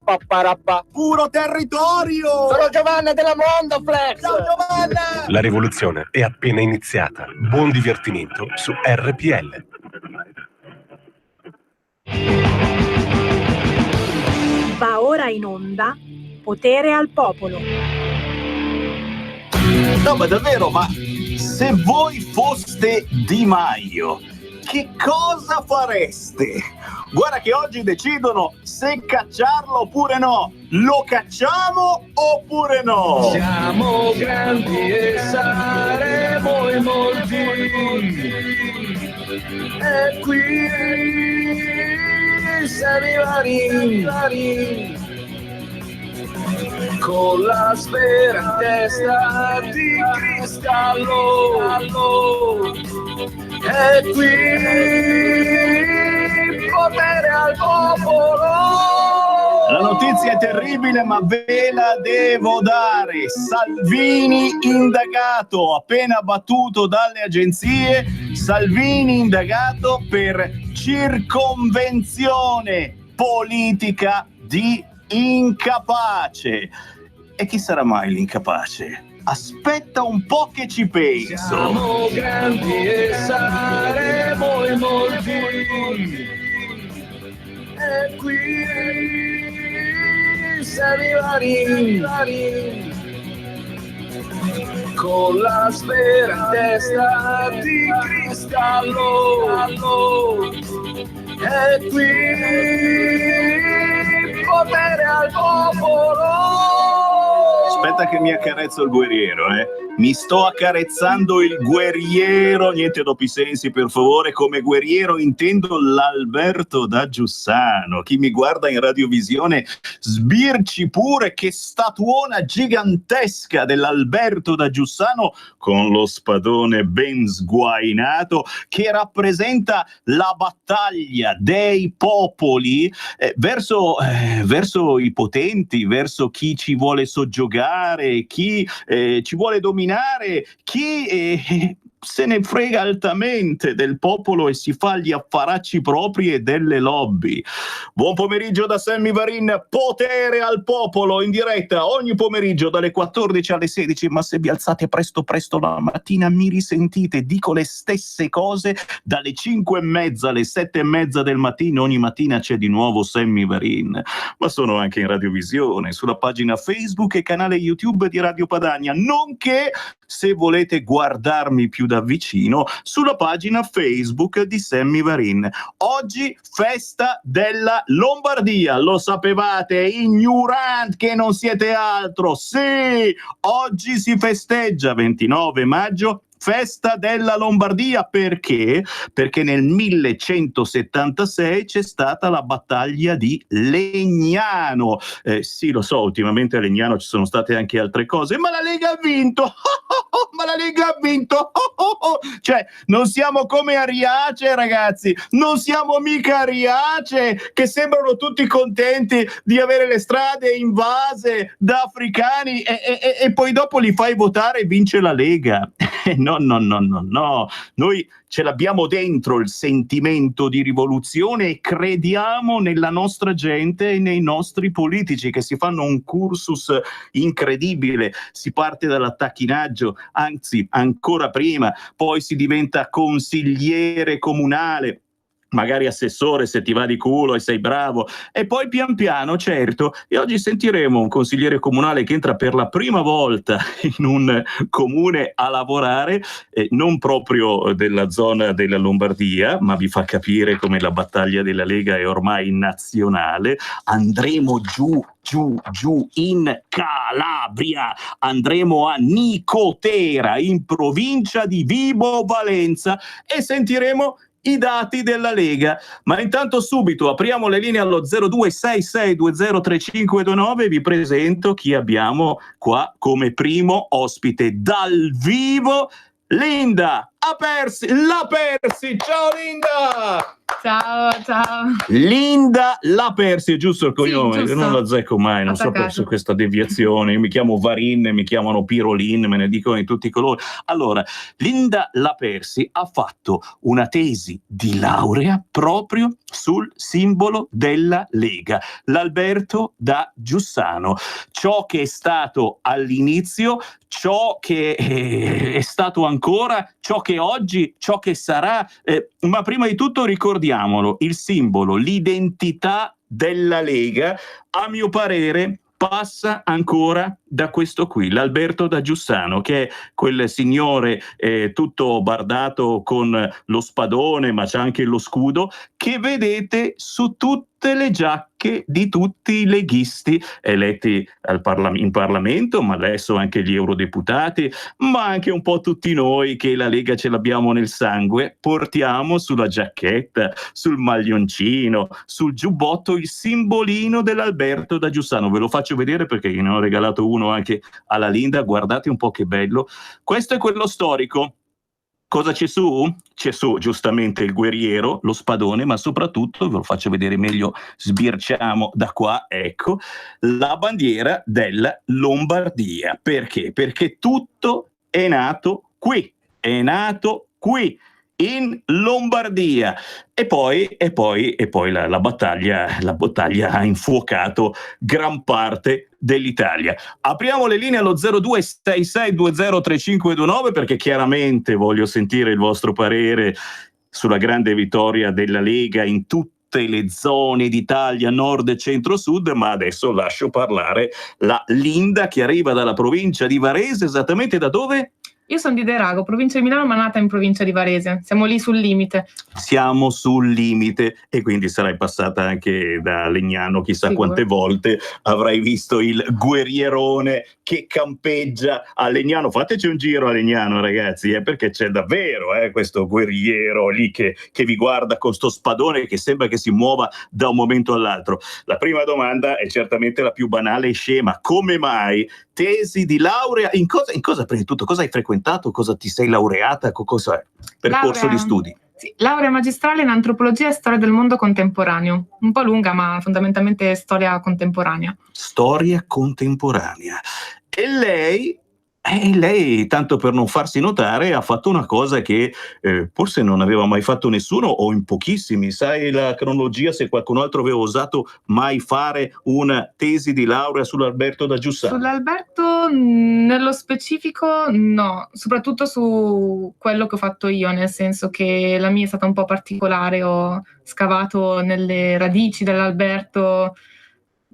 Papparappa. Puro territorio! Sono Giovanna della Mondo Flex! Ciao Giovanna! La rivoluzione è appena iniziata. Buon divertimento su RPL. Va ora in onda Potere al Popolo. No, ma davvero, ma se voi foste Di Maio, che cosa fareste? Guarda che oggi decidono se cacciarlo oppure no. Lo cacciamo oppure no? Siamo grandi e saremo in molti. E qui Semivarin, con la sfera in testa di cristallo. E qui potere al popolo. La notizia è terribile, ma ve la devo dare. Salvini indagato, appena battuto dalle agenzie. Salvini indagato per circonvenzione politica di incapace. E chi sarà mai l'incapace? Aspetta un po' che ci penso. Siamo grandi e saremo in molti. E qui Semivarin, con la sfera in testa di cristallo. E qui potere al popolo. Aspetta che mi accarezzo il guerriero, Mi sto accarezzando il guerriero, niente doppi sensi per favore, come guerriero intendo l'Alberto da Giussano. Chi mi guarda in radiovisione sbirci pure che statuona gigantesca dell'Alberto da Giussano con lo spadone ben sguainato che rappresenta la battaglia dei popoli verso i potenti, verso chi ci vuole soggiogare, chi ci vuole dominare, chi se ne frega altamente del popolo e si fa gli affaracci propri e delle lobby. Buon pomeriggio da Semivarin, potere al popolo in diretta ogni pomeriggio dalle 14 alle 16, ma se vi alzate presto la mattina mi risentite, dico le stesse cose dalle 5:30 alle 7:30 del mattino, ogni mattina c'è di nuovo Semivarin, ma sono anche in radiovisione, sulla pagina Facebook e canale YouTube di Radio Padania, nonché se volete guardarmi più da vicino sulla pagina Facebook di Semivarin. Oggi festa della Lombardia, lo sapevate, ignorant che non siete altro. Sì, oggi si festeggia 29 maggio festa della Lombardia. Perché? Perché nel 1176 c'è stata la battaglia di Legnano. Sì, lo so, ultimamente a Legnano ci sono state anche altre cose, ma la Lega ha vinto! Ma la Lega ha vinto! Cioè, non siamo come a Riace, ragazzi, non siamo mica a Riace, che sembrano tutti contenti di avere le strade invase da africani e poi dopo li fai votare e vince la Lega. No, noi ce l'abbiamo dentro il sentimento di rivoluzione e crediamo nella nostra gente e nei nostri politici che si fanno un cursus incredibile, si parte dall'attacchinaggio, anzi ancora prima, poi si diventa consigliere comunale, magari assessore se ti va di culo e sei bravo, e poi pian piano, certo, e oggi sentiremo un consigliere comunale che entra per la prima volta in un comune a lavorare, non proprio della zona della Lombardia, ma vi fa capire come la battaglia della Lega è ormai nazionale. Andremo giù in Calabria, andremo a Nicotera in provincia di Vibo Valenza e sentiremo i dati della Lega, ma intanto subito apriamo le linee allo 0266203529 e vi presento chi abbiamo qua come primo ospite dal vivo. Linda, La Persi, ciao Linda! Ciao. Linda La Persi, è giusto il cognome? giusto. Non lo azzecco mai, non so Attaccato. su questa deviazione. Io mi chiamo Varin, mi chiamano Pirolin, me ne dicono di tutti i colori. Allora, Linda La Persi ha fatto una tesi di laurea proprio sul simbolo della Lega, l'Alberto da Giussano. Ciò che è stato all'inizio, ciò che è stato ancora, ciò che oggi, ciò che sarà, ma prima di tutto ricordiamolo, il simbolo, l'identità della Lega, a mio parere, passa ancora da questo qui, l'Alberto da Giussano, che è quel signore tutto bardato con lo spadone, ma c'è anche lo scudo, che vedete su tutte le giacche di tutti i leghisti eletti in Parlamento, ma adesso anche gli eurodeputati, ma anche un po' tutti noi che la Lega ce l'abbiamo nel sangue, portiamo sulla giacchetta, sul maglioncino, sul giubbotto il simbolino dell'Alberto da Giussano. Ve lo faccio vedere perché ne ho regalato uno anche alla Linda, guardate un po' che bello. Questo è quello storico. Cosa c'è su? C'è su giustamente il guerriero, lo spadone, ma soprattutto, ve lo faccio vedere meglio, sbirciamo da qua, ecco, la bandiera della Lombardia. Perché? Perché tutto è nato qui, in Lombardia. E poi la battaglia ha infuocato gran parte dell'Italia. Apriamo le linee allo 0266203529 perché chiaramente voglio sentire il vostro parere sulla grande vittoria della Lega in tutte le zone d'Italia, nord, centro, sud, ma adesso lascio parlare la Linda che arriva dalla provincia di Varese, esattamente da dove? Io sono di Derago, provincia di Milano, ma nata in provincia di Varese. Siamo lì sul limite. Siamo sul limite e quindi sarai passata anche da Legnano, chissà Sicuro. Quante volte avrai visto il guerrierone che campeggia a Legnano. Fateci un giro a Legnano, ragazzi, perché c'è davvero questo guerriero lì che vi guarda con sto spadone che sembra che si muova da un momento all'altro. La prima domanda è certamente la più banale e scema: come mai tesi di laurea? In cosa prima di tutto? Cosa hai frequentato? Cosa ti sei laureata? Cosa è? Percorso di studi? Sì, laurea magistrale in antropologia e storia del mondo contemporaneo. Un po' lunga, ma fondamentalmente storia contemporanea. Storia contemporanea. E lei, tanto per non farsi notare, ha fatto una cosa che forse non aveva mai fatto nessuno o in pochissimi. Sai la cronologia, se qualcun altro aveva osato mai fare una tesi di laurea sull'Alberto da Giussano? Sull'Alberto, nello specifico, no. Soprattutto su quello che ho fatto io, nel senso che la mia è stata un po' particolare. Ho scavato nelle radici dell'Alberto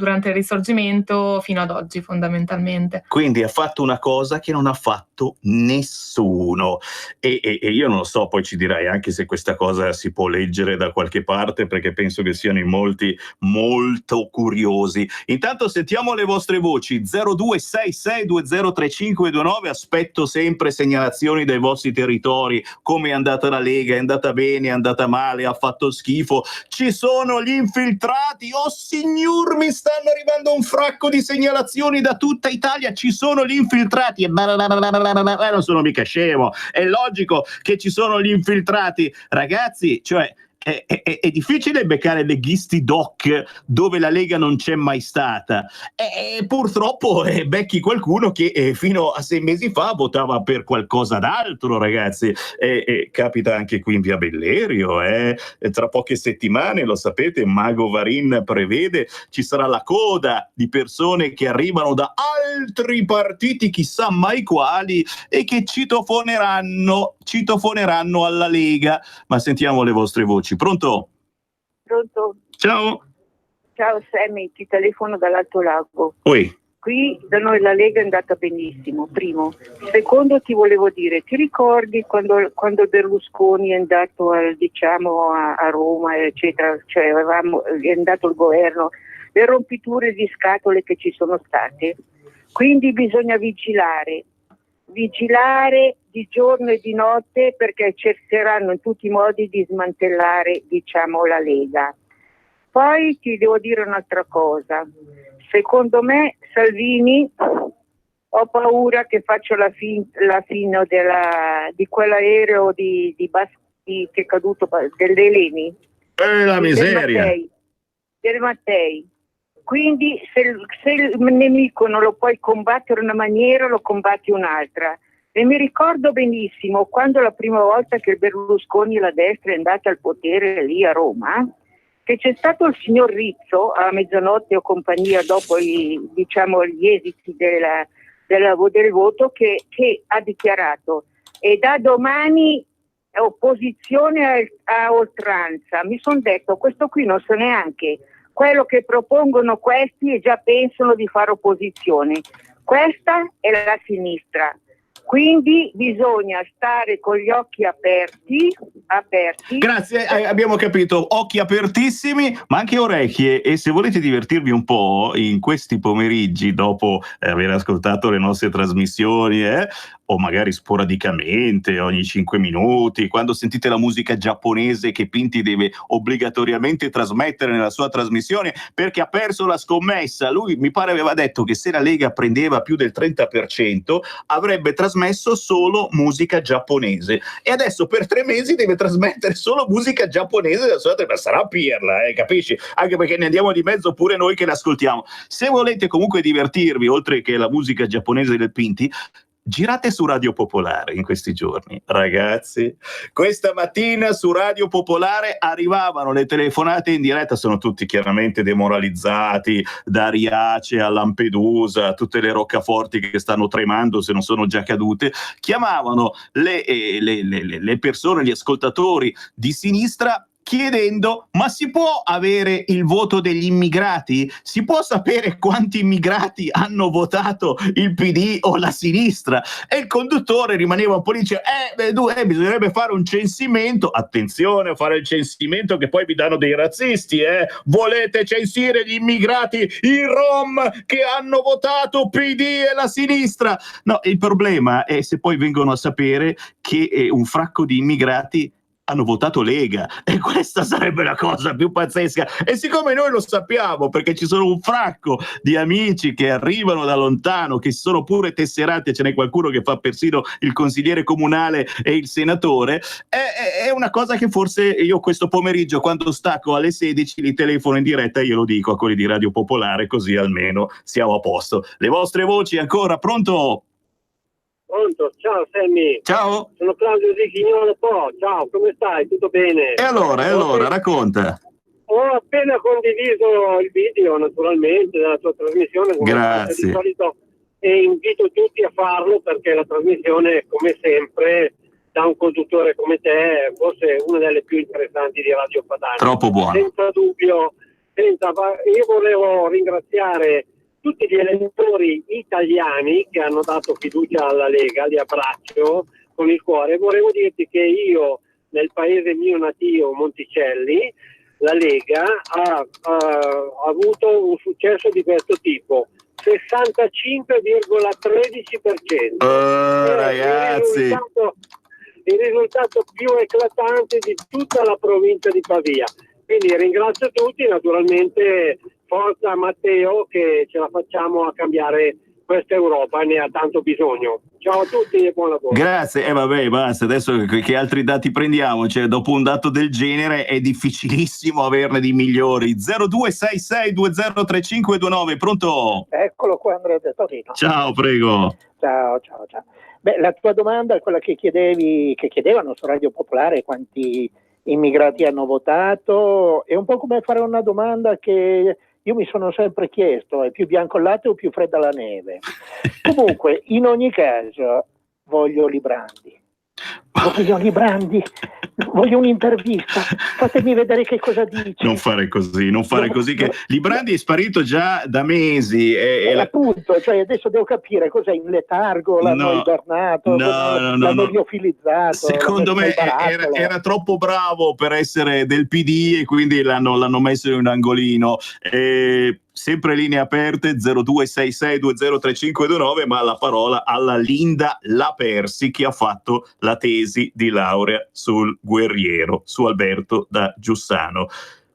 durante il Risorgimento fino ad oggi, fondamentalmente. Quindi ha fatto una cosa che non ha fatto nessuno e io non lo so, poi ci dirai anche se questa cosa si può leggere da qualche parte, perché penso che siano in molti molto curiosi. Intanto sentiamo le vostre voci. 0266203529. Aspetto sempre segnalazioni dai vostri territori. Come è andata la Lega? È andata bene? È andata male? Ha fatto schifo? Ci sono gli infiltrati? Oh signor, mi stanno arrivando un fracco di segnalazioni da tutta Italia. Ci sono gli infiltrati, non sono mica scemo, è logico che ci sono gli infiltrati, ragazzi, cioè è difficile beccare leghisti doc dove la Lega non c'è mai stata e purtroppo becchi qualcuno che fino a 6 mesi fa votava per qualcosa d'altro, ragazzi, capita anche qui in via Bellerio, tra poche settimane, lo sapete, Mago Varin prevede ci sarà la coda di persone che arrivano da altri partiti, chissà mai quali, e che citofoneranno alla Lega. Ma sentiamo le vostre voci. Pronto? Pronto? Ciao. Ciao Sammy, ti telefono dall'Alto Lago. Oi. Qui da noi la Lega è andata benissimo, primo. Secondo, ti volevo dire, ti ricordi quando Berlusconi è andato a Roma, eccetera, cioè è andato il governo, le rompiture di scatole che ci sono state? Quindi bisogna vigilare di giorno e di notte, perché cercheranno in tutti i modi di smantellare, la Lega. Poi ti devo dire un'altra cosa. Secondo me Salvini ho paura che faccio la fine di quell'aereo che è caduto dell'Eleni. La miseria. Del Mattei. Quindi se il nemico non lo puoi combattere in una maniera, lo combatti un'altra. E mi ricordo benissimo quando la prima volta che Berlusconi e la destra è andata al potere lì a Roma, che c'è stato il signor Rizzo a mezzanotte o compagnia dopo gli esiti del voto che ha dichiarato: e da domani opposizione a oltranza. Mi sono detto, questo qui non sa neanche quello che propongono questi e già pensano di fare opposizione. Questa è la sinistra. Quindi bisogna stare con gli occhi aperti. Grazie, abbiamo capito, occhi apertissimi, ma anche orecchie, e se volete divertirvi un po' in questi pomeriggi, dopo aver ascoltato le nostre trasmissioni, o magari sporadicamente, ogni 5 minuti, quando sentite la musica giapponese che Pinti deve obbligatoriamente trasmettere nella sua trasmissione, perché ha perso la scommessa. Lui, mi pare, aveva detto che se la Lega prendeva più del 30%, avrebbe trasmesso solo musica giapponese, e adesso per 3 mesi deve trasmettere solo musica giapponese della sua ma sarà pirla, capisci? Anche perché ne andiamo di mezzo pure noi che l'ascoltiamo. Se volete comunque divertirvi, oltre che la musica giapponese del Pinti, girate su Radio Popolare in questi giorni, ragazzi. Questa mattina su Radio Popolare arrivavano le telefonate in diretta, sono tutti chiaramente demoralizzati, da Riace a Lampedusa, tutte le roccaforti che stanno tremando se non sono già cadute. Chiamavano le persone, gli ascoltatori di sinistra, chiedendo: ma si può avere il voto degli immigrati? Si può sapere quanti immigrati hanno votato il PD o la sinistra? E il conduttore rimaneva un po' lì, bisognerebbe fare un censimento. Attenzione a fare il censimento, che poi vi danno dei razzisti, volete censire gli immigrati, i Rom che hanno votato PD e la sinistra? No, il problema è se poi vengono a sapere che un fracco di immigrati hanno votato Lega, e questa sarebbe la cosa più pazzesca. E siccome noi lo sappiamo, perché ci sono un fracco di amici che arrivano da lontano, che si sono pure tesserati, ce n'è qualcuno che fa persino il consigliere comunale e il senatore, è una cosa che forse io questo pomeriggio, quando stacco alle 16, li telefono in diretta e glielo dico a quelli di Radio Popolare, così almeno siamo a posto. Le vostre voci ancora, pronto? Pronto, ciao Sammy. Ciao. Sono Claudio Zicchignolo Po. Ciao, come stai? Tutto bene? E allora, racconta. Ho appena condiviso il video, naturalmente, della tua trasmissione. Grazie. Di solito, e invito tutti a farlo, perché la trasmissione, come sempre, da un conduttore come te, è forse una delle più interessanti di Radio Padania. Troppo buono. Senza dubbio. Io volevo ringraziare tutti gli elettori italiani che hanno dato fiducia alla Lega, li abbraccio con il cuore. Volevo dirti che io, nel paese mio natio, Monticelli, la Lega ha avuto un successo di questo tipo: 65,13%. Ragazzi, il risultato più eclatante di tutta la provincia di Pavia. Quindi ringrazio tutti, naturalmente forza Matteo, che ce la facciamo a cambiare questa Europa, ne ha tanto bisogno. Ciao a tutti e buon lavoro. Grazie, vabbè, basta, adesso che altri dati prendiamo? Cioè, dopo un dato del genere è difficilissimo averne di migliori. 0266203529, pronto? Eccolo qua, Andrea De Torino. Ciao, prego. Ciao. Beh, la tua domanda è quella che chiedevano su Radio Popolare: quanti immigrati hanno votato. È un po' come fare una domanda che io mi sono sempre chiesto: è più bianco il latte o più fredda la neve? Comunque, in ogni caso, voglio Librandi, voglio un'intervista, fatemi vedere che cosa dice. Non fare così, che Librandi è sparito già da mesi. Appunto, cioè adesso devo capire cos'è in letargo, l'hanno ibernato, l'hanno liofilizzato. Secondo me era troppo bravo per essere del PD, e quindi l'hanno messo in un angolino. Sempre linee aperte 0266203529, ma la parola alla Linda Lapersi, che ha fatto la tesi di laurea sul Guerriero, su Alberto da Giussano.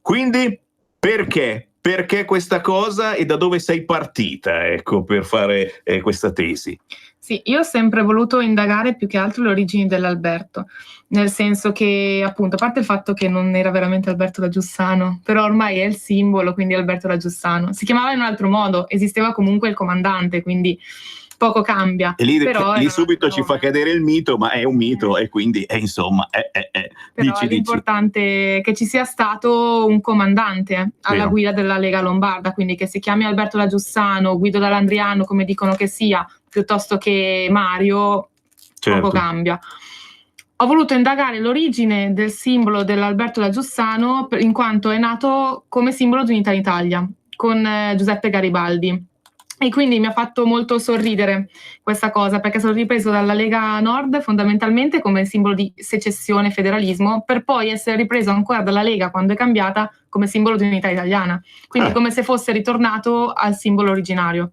Quindi perché perché questa cosa e da dove sei partita, ecco, per fare questa tesi? Sì, io ho sempre voluto indagare più che altro le origini dell'Alberto, nel senso che, appunto, a parte il fatto che non era veramente Alberto da Giussano, però ormai è il simbolo, quindi Alberto da Giussano. Si chiamava in un altro modo, esisteva comunque il comandante, quindi poco cambia. E lì, però lì subito ci fa cadere il mito, ma è un mito e quindi insomma Però dici. l'importante è che ci sia stato un comandante alla Vero. guida della Lega Lombarda, quindi che si chiami Alberto da Giussano, Guido Dall'Andriano, come dicono che sia, piuttosto che Mario, Certo. poco cambia. Ho voluto indagare l'origine del simbolo dell'Alberto da Giussano in quanto è nato come simbolo di Unità d'Italia con Giuseppe Garibaldi. E quindi mi ha fatto molto sorridere questa cosa, perché sono ripreso dalla Lega Nord fondamentalmente come simbolo di secessione e federalismo, per poi essere ripreso ancora dalla Lega quando è cambiata come simbolo di unità italiana. Quindi come se fosse ritornato al simbolo originario.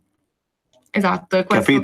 Esatto, è questo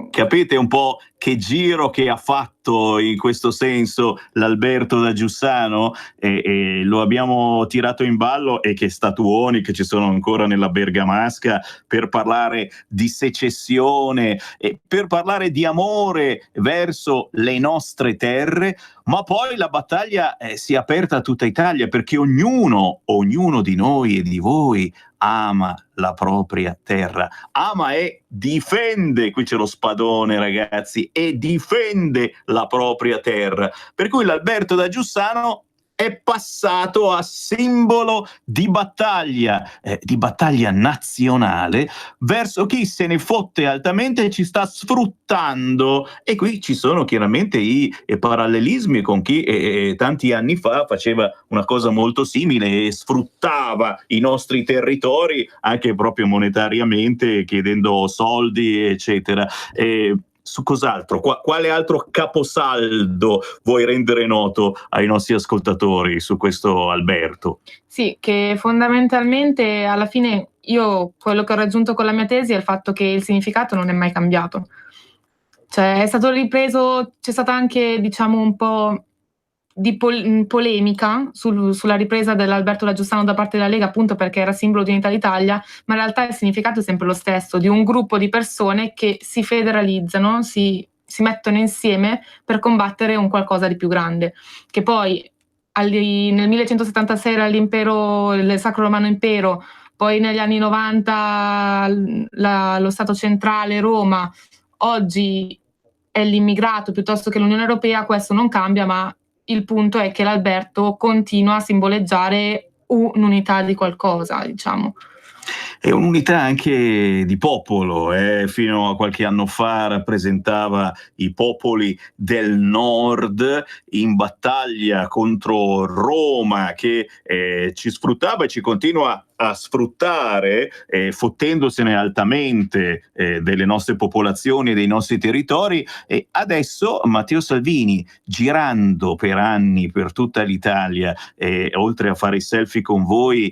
Capite un po' che giro che ha fatto in questo senso l'Alberto da Giussano, e lo abbiamo tirato in ballo, e che statuoni che ci sono ancora nella bergamasca per parlare di secessione e per parlare di amore verso le nostre terre, ma poi la battaglia si è aperta a tutta Italia, perché ognuno di noi e di voi ama la propria terra, ama e difende, qui c'è lo spadone ragazzi, e difende la propria terra, per cui l'Alberto da Giussano è passato a simbolo di battaglia nazionale verso chi se ne fotte altamente e ci sta sfruttando. E qui ci sono chiaramente i parallelismi con chi tanti anni fa faceva una cosa molto simile e sfruttava i nostri territori anche proprio monetariamente, chiedendo soldi eccetera. Su cos'altro? Quale altro caposaldo vuoi rendere noto ai nostri ascoltatori su questo Alberto? Sì, che fondamentalmente alla fine io quello che ho raggiunto con la mia tesi è il fatto che il significato non è mai cambiato. Cioè è stato ripreso, c'è stata anche diciamo un po' di polemica sulla ripresa dell'Alberto da Giussano da parte della Lega, appunto perché era simbolo di Unità d'Italia, ma in realtà il significato è sempre lo stesso, di un gruppo di persone che si federalizzano, si mettono insieme per combattere un qualcosa di più grande, che poi nel 1176 era l'impero, il Sacro Romano Impero, poi negli anni 90 lo Stato centrale, Roma, oggi è l'immigrato piuttosto che l'Unione Europea. Questo non cambia, ma il punto è che l'Alberto continua a simboleggiare un'unità di qualcosa, diciamo. È un'unità anche di popolo, fino a qualche anno fa rappresentava i popoli del nord in battaglia contro Roma, che ci sfruttava e ci continua a sfruttare, fottendosene altamente delle nostre popolazioni e dei nostri territori. E adesso Matteo Salvini, girando per anni per tutta l'Italia, oltre a fare i selfie con voi,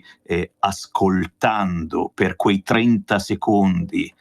ascoltando per quei 30 secondi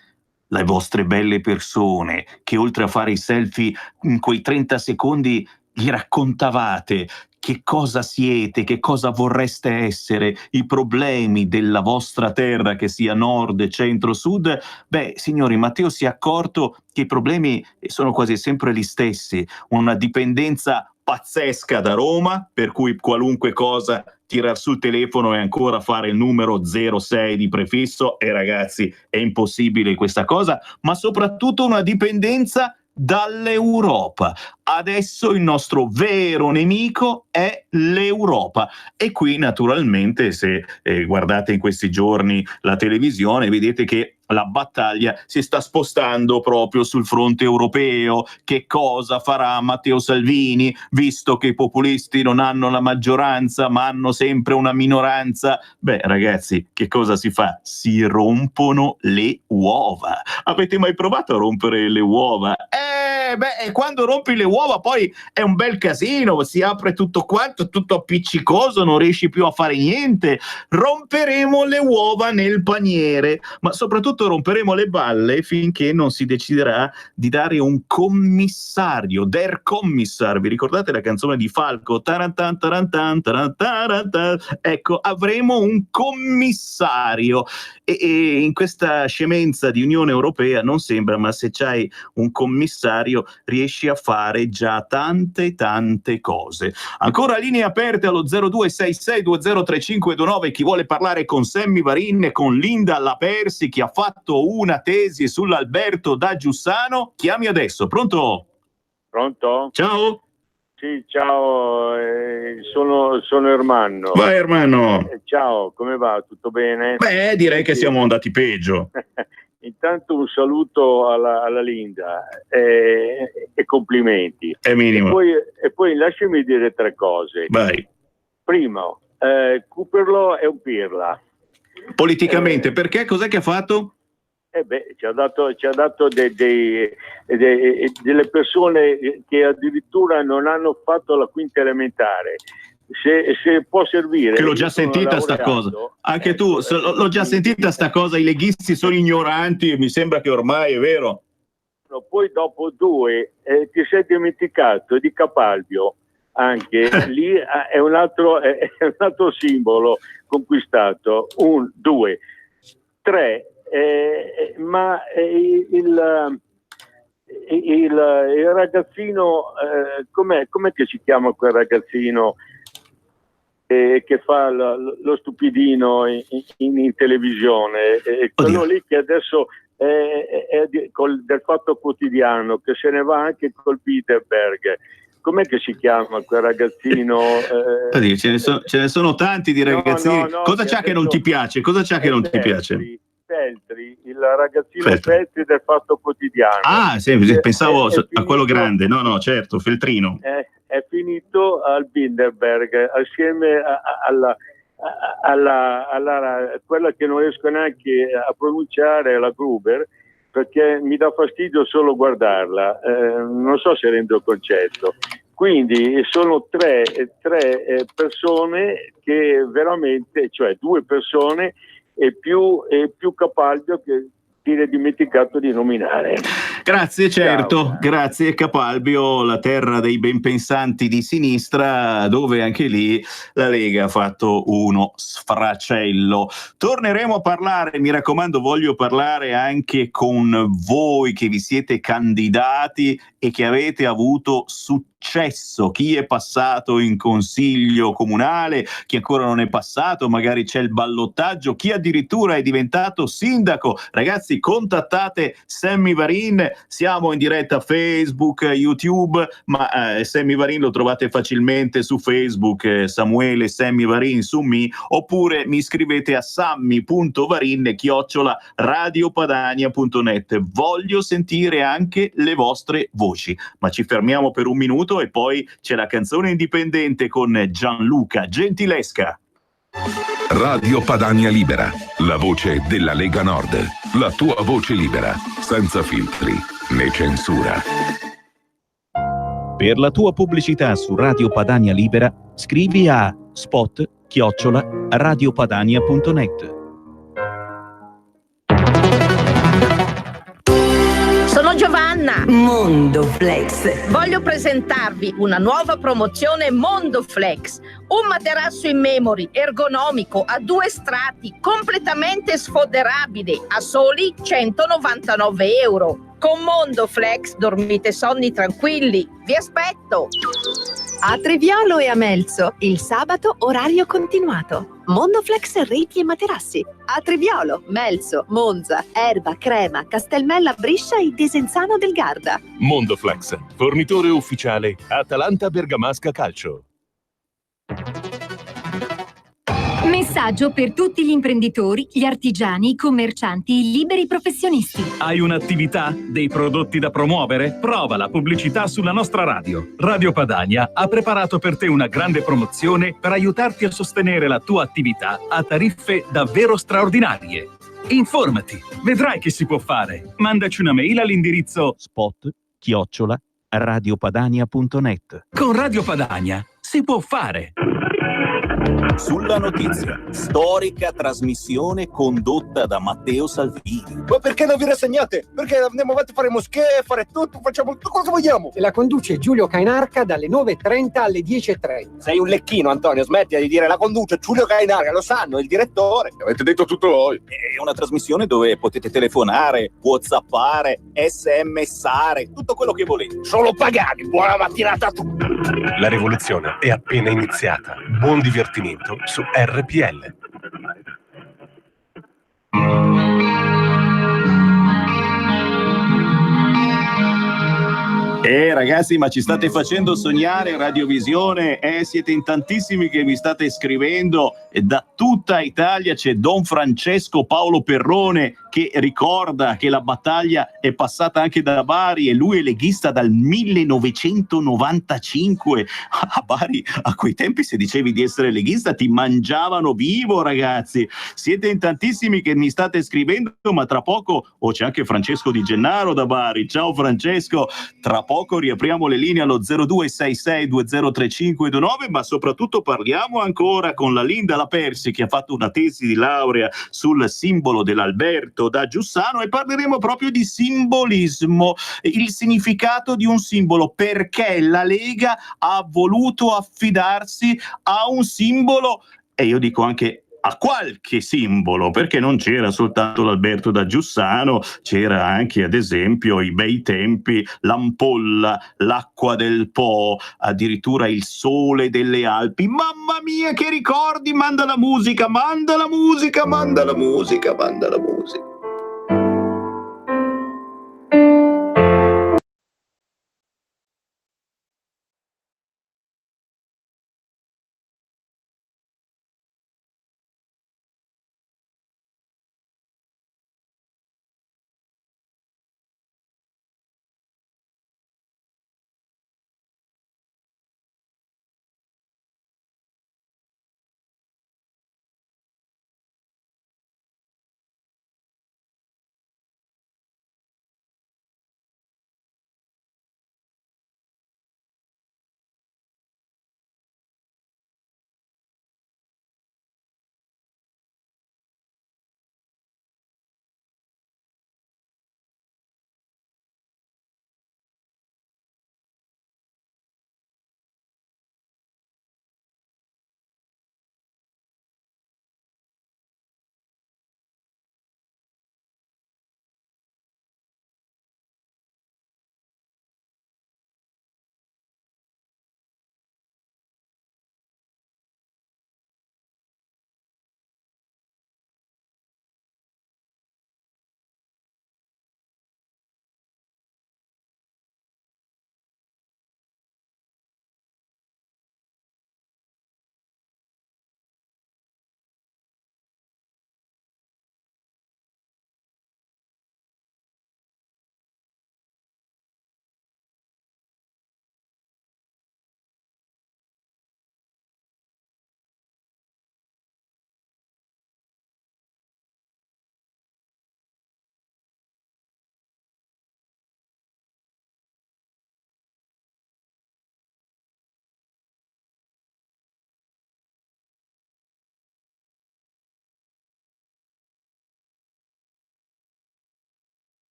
le vostre belle persone, che oltre a fare i selfie in quei 30 secondi gli raccontavate che cosa siete, che cosa vorreste essere, i problemi della vostra terra, che sia nord, centro, sud. Beh, signori, Matteo si è accorto che i problemi sono quasi sempre gli stessi: una dipendenza pazzesca da Roma, per cui qualunque cosa, tirar sul telefono e ancora fare il numero 06 di prefisso, e ragazzi è impossibile questa cosa, ma soprattutto una dipendenza dall'Europa. Adesso il nostro vero nemico è l'Europa, e qui naturalmente se guardate in questi giorni la televisione vedete che la battaglia si sta spostando proprio sul fronte europeo. Che cosa farà Matteo Salvini, visto che i populisti non hanno la maggioranza ma hanno sempre una minoranza? Beh ragazzi, che cosa si fa? Si rompono le uova. Avete mai provato a rompere le uova? E quando rompi le uova poi è un bel casino, si apre tutto quanto, tutto appiccicoso, non riesci più a fare niente. Romperemo le uova nel paniere, ma soprattutto romperemo le balle finché non si deciderà di dare un commissario, Der Kommissar. Vi ricordate la canzone di Falco? Tarantan, tarantan, tarantan. Ecco, avremo un commissario e in questa scemenza di Unione Europea non sembra, ma se c'hai un commissario riesci a fare già tante cose. Ancora linee aperte allo 0266203529, chi vuole parlare con Sammy Varin e con Linda Lapersi, chi ha fatto una tesi sull'Alberto da Giussano, chiami adesso. Pronto? Pronto? Ciao. Sì, ciao, sono Ermanno. Vai Ermanno. Ciao, come va? Tutto bene? Beh, direi che siamo andati peggio. Intanto un saluto alla Linda e complimenti. È minimo. E poi lasciami dire 3 cose. Vai. Primo, Cooperlo è un pirla. Politicamente, perché? Cos'è che ha fatto? Ci ha dato delle persone che addirittura non hanno fatto la quinta elementare. Se può servire, che l'ho già sentita sta cosa, anche tu l'ho già sentita sta cosa, i leghisti sono ignoranti, mi sembra che ormai è vero. Poi dopo 2 ti sei dimenticato di Capalbio, anche lì è un altro simbolo conquistato. 1, 2, 3, ma il ragazzino, com'è che si chiama quel ragazzino che fa lo stupidino in televisione, quello lì che adesso è del Fatto Quotidiano, che se ne va anche col Bilderberg. Com'è che si chiama quel ragazzino? Ce ne sono tanti di ragazzini. Cosa c'ha che non ti piace? Cosa c'ha che non ti piace? Feltri, il ragazzino Feltri del Fatto Quotidiano. Ah, sì, pensavo a quello grande. No, certo, Feltrino. È finito al Bilderberg assieme alla quella che non riesco neanche a pronunciare, la Gruber, perché mi dà fastidio solo guardarla. Non so se rendo il concetto. Quindi sono tre persone che veramente, cioè 2 persone e più Capalbio, che ti eri dimenticato di nominare. Grazie, certo. Ciao. Grazie Capalbio, la terra dei benpensanti di sinistra, dove anche lì la Lega ha fatto uno sfracello. Torneremo a parlare, mi raccomando, voglio parlare anche con voi che vi siete candidati e che avete avuto successo, chi è passato in consiglio comunale, chi ancora non è passato, magari c'è il ballottaggio, chi addirittura è diventato sindaco. Ragazzi, contattate Sammy Varin, siamo in diretta Facebook, YouTube, ma Sammy Varin lo trovate facilmente su Facebook, Samuele Sammy Varin su Me, oppure mi scrivete a sammy.varin@radiopadania.net. Voglio sentire anche le vostre voci, ma ci fermiamo per un minuto e poi c'è la canzone indipendente con Gianluca Gentilesca. Radio Padania Libera, la voce della Lega Nord, la tua voce libera, senza filtri né censura. Per la tua pubblicità su Radio Padania Libera, scrivi a spot@radiopadania.net. Sono Giovanna, Mondoflex. Voglio presentarvi una nuova promozione Mondoflex, un materasso in memory ergonomico a 2 strati, completamente sfoderabile, a soli 199 euro. Con Mondoflex dormite sonni tranquilli. Vi aspetto! A Treviolo e a Melzo, il sabato orario continuato. Mondoflex reti e materassi. A Treviolo, Melzo, Monza, Erba, Crema, Castelmella, Briscia e Desenzano del Garda. Mondoflex, fornitore ufficiale Atalanta Bergamasca Calcio. Messaggio per tutti gli imprenditori, gli artigiani, i commercianti, i liberi professionisti. Hai un'attività? Dei prodotti da promuovere? Prova la pubblicità sulla nostra radio. Radio Padania ha preparato per te una grande promozione per aiutarti a sostenere la tua attività a tariffe davvero straordinarie. Informati, vedrai che si può fare. Mandaci una mail all'indirizzo spot radiopadania.net. Con Radio Padania si può fare. Sulla notizia, storica trasmissione condotta da Matteo Salvini. Ma perché non vi rassegnate? Perché andiamo avanti a fare moschee, fare tutto, facciamo tutto quello che vogliamo. E la conduce Giulio Cainarca dalle 9:30 alle 10:30. Sei un lecchino, Antonio, smetti di dire la conduce Giulio Cainarca, lo sanno, il direttore. Avete detto tutto voi. È una trasmissione dove potete telefonare, whatsappare, smsare, tutto quello che volete. Solo pagati, buona mattinata a tutti. La rivoluzione è appena iniziata. Buon divertimento su RPL. Ragazzi, ma ci state facendo sognare Radiovisione? Siete in tantissimi che mi state scrivendo. E da tutta Italia c'è Don Francesco Paolo Perrone che ricorda che la battaglia è passata anche da Bari e lui è leghista dal 1995. A Bari, a quei tempi, se dicevi di essere leghista ti mangiavano vivo, ragazzi. Siete in tantissimi che mi state scrivendo, ma tra poco c'è anche Francesco Di Gennaro da Bari. Ciao Francesco, tra poco riapriamo le linee allo 0266203529, ma soprattutto parliamo ancora con la Linda La Persi che ha fatto una tesi di laurea sul simbolo dell'Alberto da Giussano e parleremo proprio di simbolismo, il significato di un simbolo, perché la Lega ha voluto affidarsi a un simbolo e io dico anche a qualche simbolo, perché non c'era soltanto l'Alberto da Giussano, c'era anche ad esempio i bei tempi, l'ampolla, l'acqua del Po, addirittura il sole delle Alpi. Mamma mia che ricordi, manda la musica, manda la musica, manda la musica, manda la musica.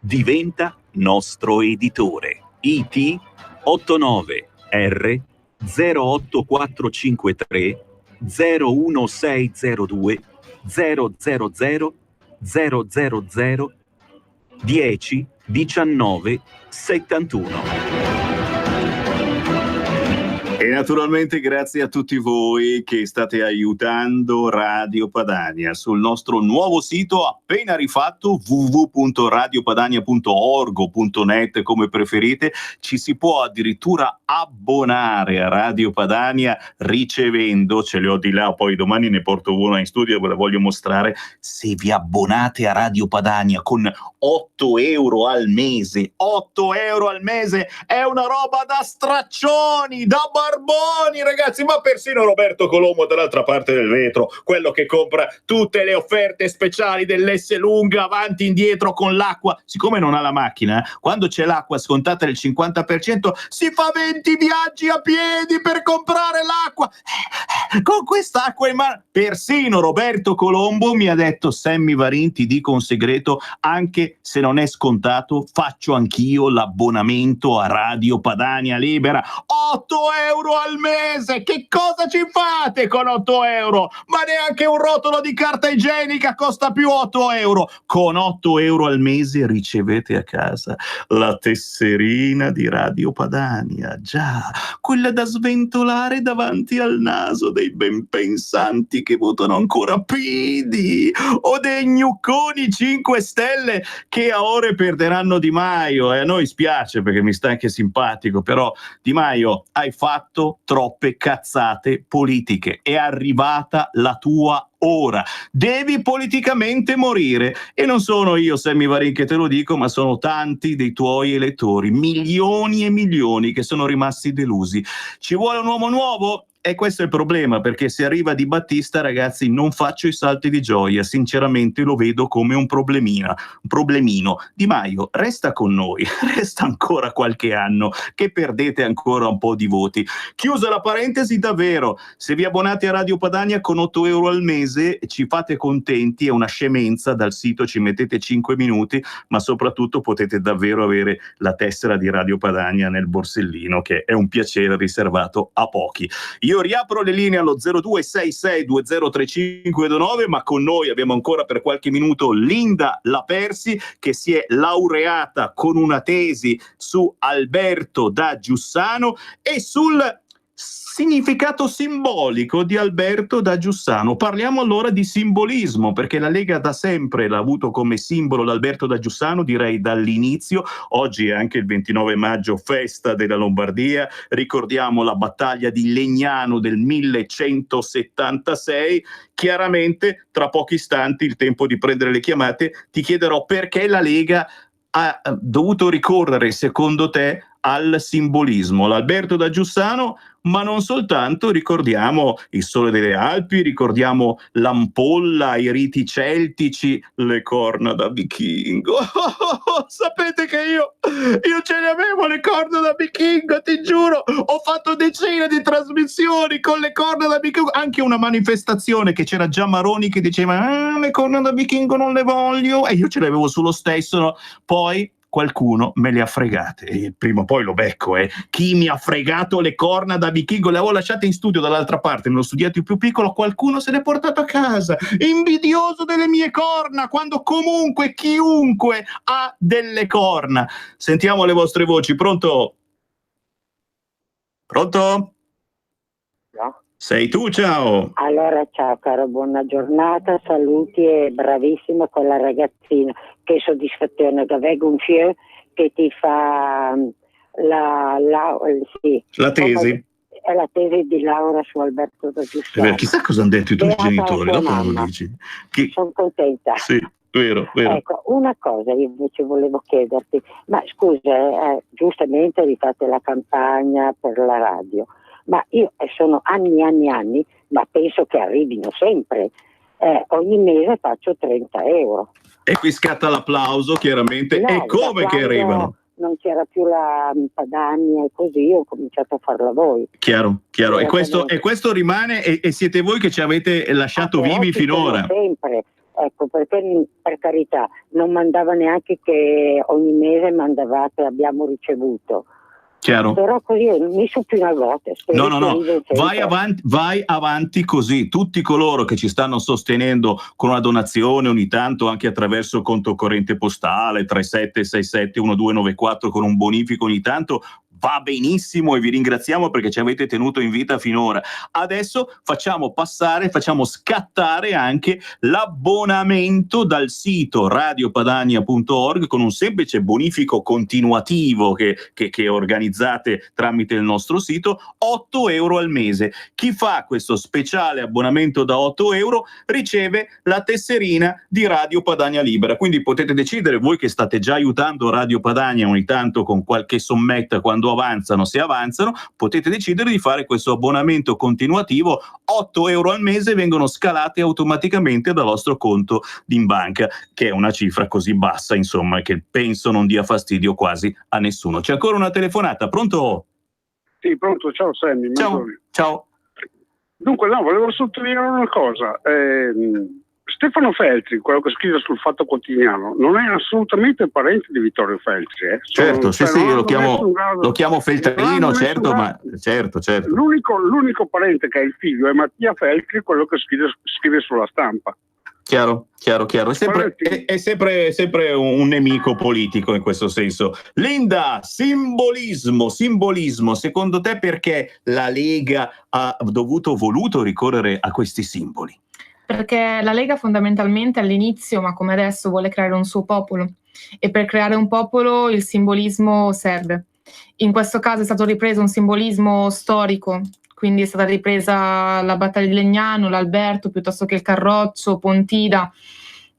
Diventa nostro editore. IT 89R 08453 01602 000 000 10 19 71. E naturalmente grazie a tutti voi che state aiutando Radio Padania sul nostro nuovo sito appena rifatto www.radiopadania.org.net, come preferite. Ci si può addirittura abbonare a Radio Padania ricevendo, ce le ho di là, poi domani ne porto una in studio e ve la voglio mostrare. Se vi abbonate a Radio Padania con 8 euro al mese, 8 euro al mese è una roba da straccioni, da barboni, ragazzi, ma persino Roberto Colombo dall'altra parte del vetro, quello che compra tutte le offerte speciali dell'S lunga avanti e indietro con l'acqua, siccome non ha la macchina, quando c'è l'acqua scontata del 50% si fa 20 viaggi a piedi per comprare l'acqua, con quest'acqua in mano. Persino Roberto Colombo mi ha detto: Sammy Varin, ti dico un segreto, anche se non è scontato, faccio anch'io l'abbonamento a Radio Padania Libera. 8 euro al mese, che cosa ci fate con 8 euro? Ma neanche un rotolo di carta igienica costa più 8 euro. Con 8 euro al mese ricevete a casa la tesserina di Radio Padania, già, quella da sventolare davanti al naso dei benpensanti che votano ancora PD o dei gnucconi 5 Stelle che a ore perderanno Di Maio. E a noi spiace perché mi sta anche simpatico, però Di Maio, hai fatto troppe cazzate politiche, è arrivata la tua ora, devi politicamente morire. E non sono io, Sammy Varin, che te lo dico, ma sono tanti dei tuoi elettori, milioni e milioni che sono rimasti delusi. Ci vuole un uomo nuovo? E questo è il problema, perché se arriva Di Battista, ragazzi, non faccio i salti di gioia, sinceramente lo vedo come un problemino. Di Maio, resta con noi, resta ancora qualche anno, che perdete ancora un po' di voti. Chiusa la parentesi, davvero, se vi abbonate a Radio Padania con 8 euro al mese ci fate contenti, è una scemenza, dal sito ci mettete 5 minuti, ma soprattutto potete davvero avere la tessera di Radio Padania nel borsellino, che è un piacere riservato a pochi. Io riapro le linee allo 0266203529, ma con noi abbiamo ancora per qualche minuto Linda Lapersi, che si è laureata con una tesi su Alberto da Giussano e sul significato simbolico di Alberto da Giussano. Parliamo allora di simbolismo, perché la Lega da sempre l'ha avuto come simbolo l'Alberto da Giussano, direi dall'inizio. Oggi è anche il 29 maggio, festa della Lombardia, ricordiamo la battaglia di Legnano del 1176. Chiaramente tra pochi istanti, il tempo di prendere le chiamate, ti chiederò perché la Lega ha dovuto ricorrere, secondo te, al simbolismo. L'Alberto da Giussano, ma non soltanto, ricordiamo il Sole delle Alpi, ricordiamo l'ampolla, i riti celtici, le corna da vichingo. Sapete che io ce le avevo le corna da vichingo, ti giuro, ho fatto decine di trasmissioni con le corna da vichingo, anche una manifestazione che c'era già Maroni che diceva le corna da vichingo non le voglio, e io ce le avevo sullo stesso, no? Poi qualcuno me le ha fregate e prima o poi lo becco. Chi mi ha fregato le corna da vichingo? Le avevo lasciate in studio dall'altra parte, me l'ho studiato il più piccolo, qualcuno se le ha portato a casa, invidioso delle mie corna, quando comunque chiunque ha delle corna. Sentiamo le vostre voci. Pronto? Pronto? No. Sei tu, ciao. Allora, ciao caro, buona giornata, saluti e bravissimo con la ragazzina. Che soddisfazione che aveva un figlio che ti fa la tesi. È la tesi di laurea su Alberto da Giussano. Chissà cosa hanno detto i tuoi genitori, dopo me lo dici. Sono contenta. Sì, vero. Ecco, una cosa io invece volevo chiederti, ma scusa, giustamente rifate la campagna per la radio, ma io sono anni, ma penso che arrivino sempre. Ogni mese faccio 30 euro. E qui scatta l'applauso, chiaramente. No, e come che arrivano? Non c'era più la Padania e così ho cominciato a farla voi. Chiaro. E questo rimane e siete voi che ci avete lasciato vivi finora. Sempre. ecco, perché per carità non mandava neanche che ogni mese mandavate abbiamo ricevuto. Chiaro? Però così mi su più una gota. No, vai avanti così. Tutti coloro che ci stanno sostenendo con una donazione ogni tanto, anche attraverso il conto corrente postale 37671294 con un bonifico ogni tanto, va benissimo e vi ringraziamo perché ci avete tenuto in vita finora. Adesso facciamo scattare anche l'abbonamento dal sito radiopadania.org con un semplice bonifico continuativo che organizzate tramite il nostro sito, 8 euro al mese. Chi fa questo speciale abbonamento da 8 euro riceve la tesserina di Radio Padania Libera, quindi potete decidere voi che state già aiutando Radio Padania ogni tanto con qualche sommetta quando se avanzano, potete decidere di fare questo abbonamento continuativo, 8 euro al mese vengono scalate automaticamente dal vostro conto in banca, che è una cifra così bassa, insomma, che penso non dia fastidio quasi a nessuno. C'è ancora una telefonata, pronto? Sì, pronto, ciao Sammy. Ciao. Dunque, no, volevo sottolineare una cosa. Stefano Feltri, quello che scrive sul Fatto Quotidiano, non è assolutamente parente di Vittorio Feltri. Certo, sì, io lo chiamo Feltrino, certo, ma certo. L'unico parente che ha il figlio è Mattia Feltri, quello che scrive sulla Stampa. Chiaro. È sempre un nemico politico in questo senso. Linda, simbolismo. Secondo te perché la Lega ha voluto ricorrere a questi simboli? Perché la Lega fondamentalmente all'inizio, ma come adesso, vuole creare un suo popolo e per creare un popolo il simbolismo serve. In questo caso è stato ripreso un simbolismo storico, quindi è stata ripresa la battaglia di Legnano, l'Alberto, piuttosto che il Carroccio, Pontida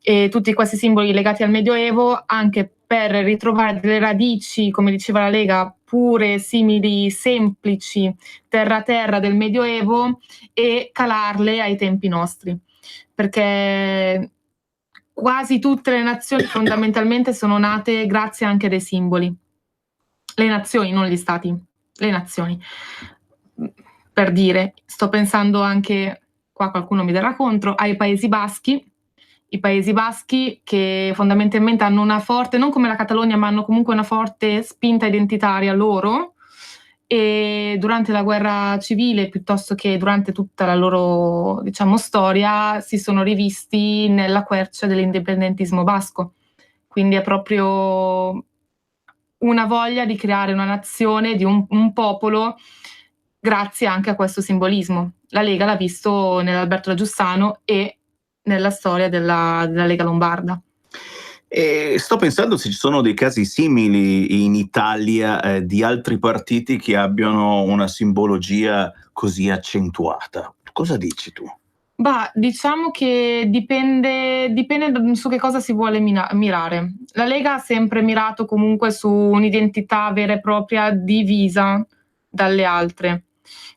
e tutti questi simboli legati al Medioevo, anche per ritrovare delle radici, come diceva la Lega, pure, simili, semplici, terra del Medioevo e calarle ai tempi nostri. Perché quasi tutte le nazioni fondamentalmente sono nate grazie anche a dei simboli. Le nazioni, non gli stati, le nazioni. Per dire, sto pensando anche, qua qualcuno mi darà contro, ai Paesi Baschi. I Paesi Baschi che fondamentalmente hanno una forte, non come la Catalogna, ma hanno comunque una forte spinta identitaria loro, e durante la guerra civile, piuttosto che durante tutta la loro, diciamo, storia, si sono rivisti nella quercia dell'indipendentismo basco. Quindi è proprio una voglia di creare una nazione, di un popolo, grazie anche a questo simbolismo. La Lega l'ha visto nell'Alberto da Giussano e nella storia della Lega Lombarda. E sto pensando se ci sono dei casi simili in Italia di altri partiti che abbiano una simbologia così accentuata. Cosa dici tu? Diciamo che dipende su che cosa si vuole mirare. La Lega ha sempre mirato comunque su un'identità vera e propria divisa dalle altre,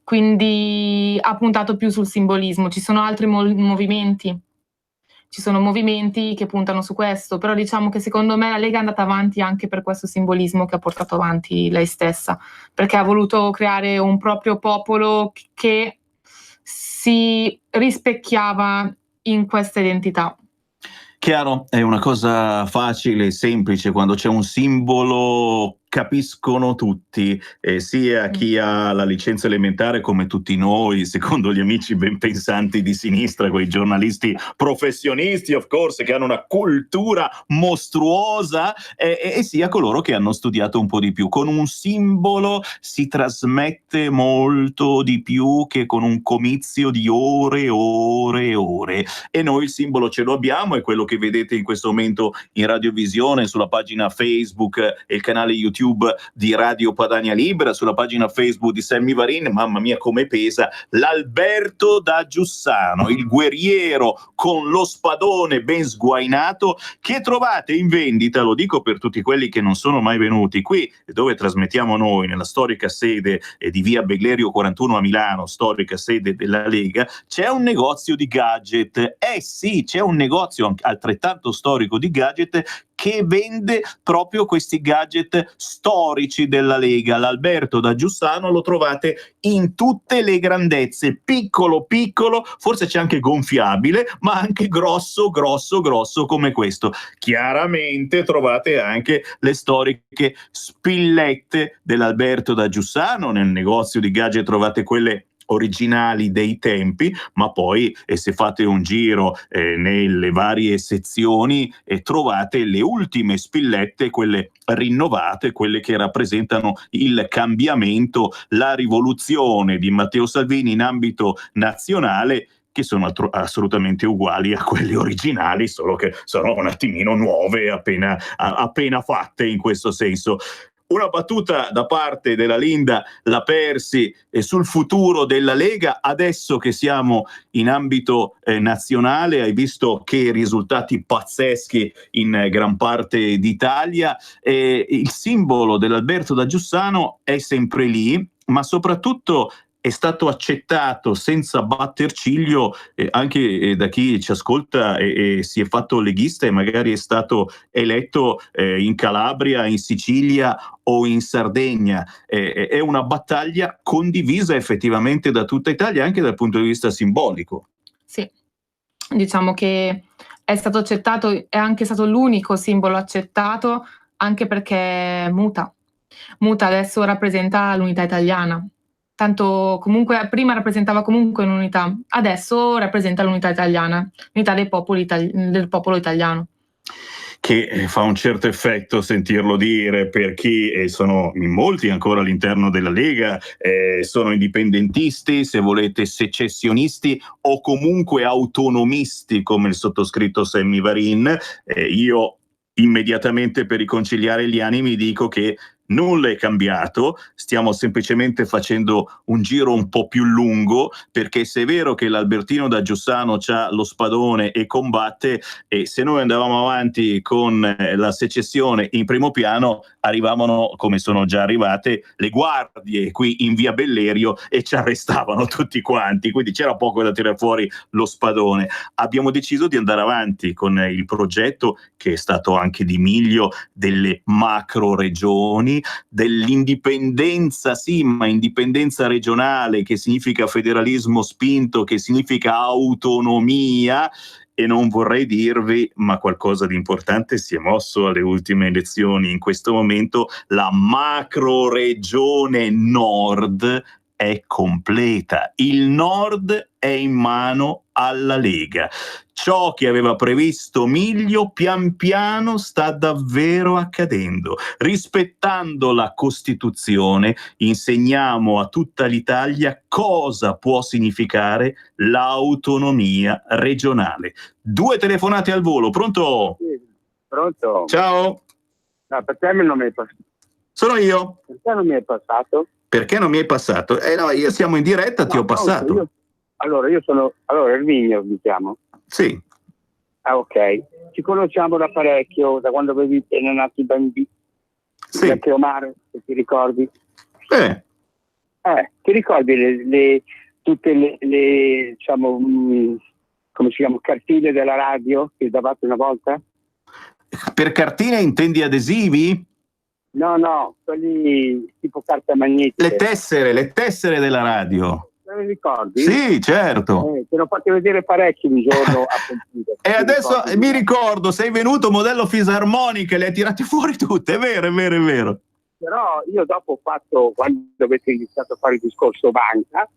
quindi ha puntato più sul simbolismo. Ci sono altri movimenti. Ci sono movimenti che puntano su questo, però diciamo che secondo me la Lega è andata avanti anche per questo simbolismo che ha portato avanti lei stessa, perché ha voluto creare un proprio popolo che si rispecchiava in questa identità. Chiaro, è una cosa facile e semplice, quando c'è un simbolo capiscono tutti, sia chi ha la licenza elementare come tutti noi, secondo gli amici ben pensanti di sinistra, quei giornalisti professionisti, of course, che hanno una cultura mostruosa, e sia coloro che hanno studiato un po' di più. Con un simbolo si trasmette molto di più che con un comizio di ore, e noi il simbolo ce lo abbiamo, è quello che vedete in questo momento in radiovisione, sulla pagina Facebook e il canale YouTube di Radio Padania Libera, sulla pagina Facebook di Sammy Varin. Mamma mia come pesa, l'Alberto da Giussano, il guerriero con lo spadone ben sguainato, che trovate in vendita, lo dico per tutti quelli che non sono mai venuti qui dove trasmettiamo noi, nella storica sede di via Beglerio 41 a Milano, storica sede della Lega, c'è un negozio di gadget, sì, c'è un negozio altrettanto storico di gadget che vende proprio questi gadget storici della Lega. L'Alberto da Giussano lo trovate in tutte le grandezze, piccolo, forse c'è anche gonfiabile, ma anche grosso come questo. Chiaramente trovate anche le storiche spillette dell'Alberto da Giussano. Nel negozio di gadget trovate quelle originali dei tempi, ma poi se fate un giro nelle varie sezioni trovate le ultime spillette, quelle rinnovate, quelle che rappresentano il cambiamento, la rivoluzione di Matteo Salvini in ambito nazionale, che sono assolutamente uguali a quelle originali, solo che sono un attimino nuove, appena fatte in questo senso. Una battuta da parte della Linda La Persi sul futuro della Lega, adesso che siamo in ambito nazionale. Hai visto che risultati pazzeschi in gran parte d'Italia. Il simbolo dell'Alberto da Giussano è sempre lì, ma soprattutto è stato accettato senza batter ciglio anche da chi ci ascolta e si è fatto leghista e magari è stato eletto in Calabria, in Sicilia o in Sardegna. È una battaglia condivisa effettivamente da tutta Italia, anche dal punto di vista simbolico. Sì, diciamo che è stato accettato, è anche stato l'unico simbolo accettato, anche perché muta adesso, rappresenta l'unità italiana. Tanto comunque prima rappresentava comunque un'unità, adesso rappresenta l'unità italiana, l'unità del popolo italiano. Che fa un certo effetto sentirlo dire per chi sono in molti ancora all'interno della Lega, sono indipendentisti, se volete secessionisti o comunque autonomisti come il sottoscritto Sammy Varin. Io immediatamente, per riconciliare gli animi, dico che nulla è cambiato, stiamo semplicemente facendo un giro un po' più lungo, perché se è vero che l'Albertino da Giussano c'ha lo spadone e combatte, e se noi andavamo avanti con la secessione in primo piano, arrivavano, come sono già arrivate, le guardie qui in via Bellerio e ci arrestavano tutti quanti, quindi c'era poco da tirare fuori lo spadone. Abbiamo deciso di andare avanti con il progetto, che è stato anche di miglio, delle macro regioni, dell'indipendenza, sì, ma indipendenza regionale, che significa federalismo spinto, che significa autonomia. E non vorrei dirvi, ma qualcosa di importante si è mosso alle ultime elezioni. In questo momento la macro regione nord è completa. Il nord è in mano alla Lega. Ciò che aveva previsto Miglio pian piano sta davvero accadendo. Rispettando la Costituzione, insegniamo a tutta l'Italia cosa può significare l'autonomia regionale. 2 telefonate al volo, pronto? Sì, pronto? Ciao. No, perché non mi è passato? Sono io. Perché non mi è passato? Perché non mi è passato? No, io siamo in diretta, ti ho passato. Io sono Erminio, diciamo. Sì. Ah, ok. Ci conosciamo da parecchio, da quando avevi appena nato i bambini. Sì. Anche Omar, se ti ricordi. Ti ricordi tutte le diciamo, come si chiama, cartine della radio che davate una volta? Per cartine intendi adesivi? No, quelli tipo carta magnetica. Le tessere della radio. Te li ricordi? Sì, certo. Te l'ho fatto vedere parecchio un giorno a Pontide. E adesso mi ricordo, sei venuto modello fisarmonica, le hai tirate fuori tutte, è vero. Però io dopo ho fatto, quando avete iniziato a fare il discorso banca,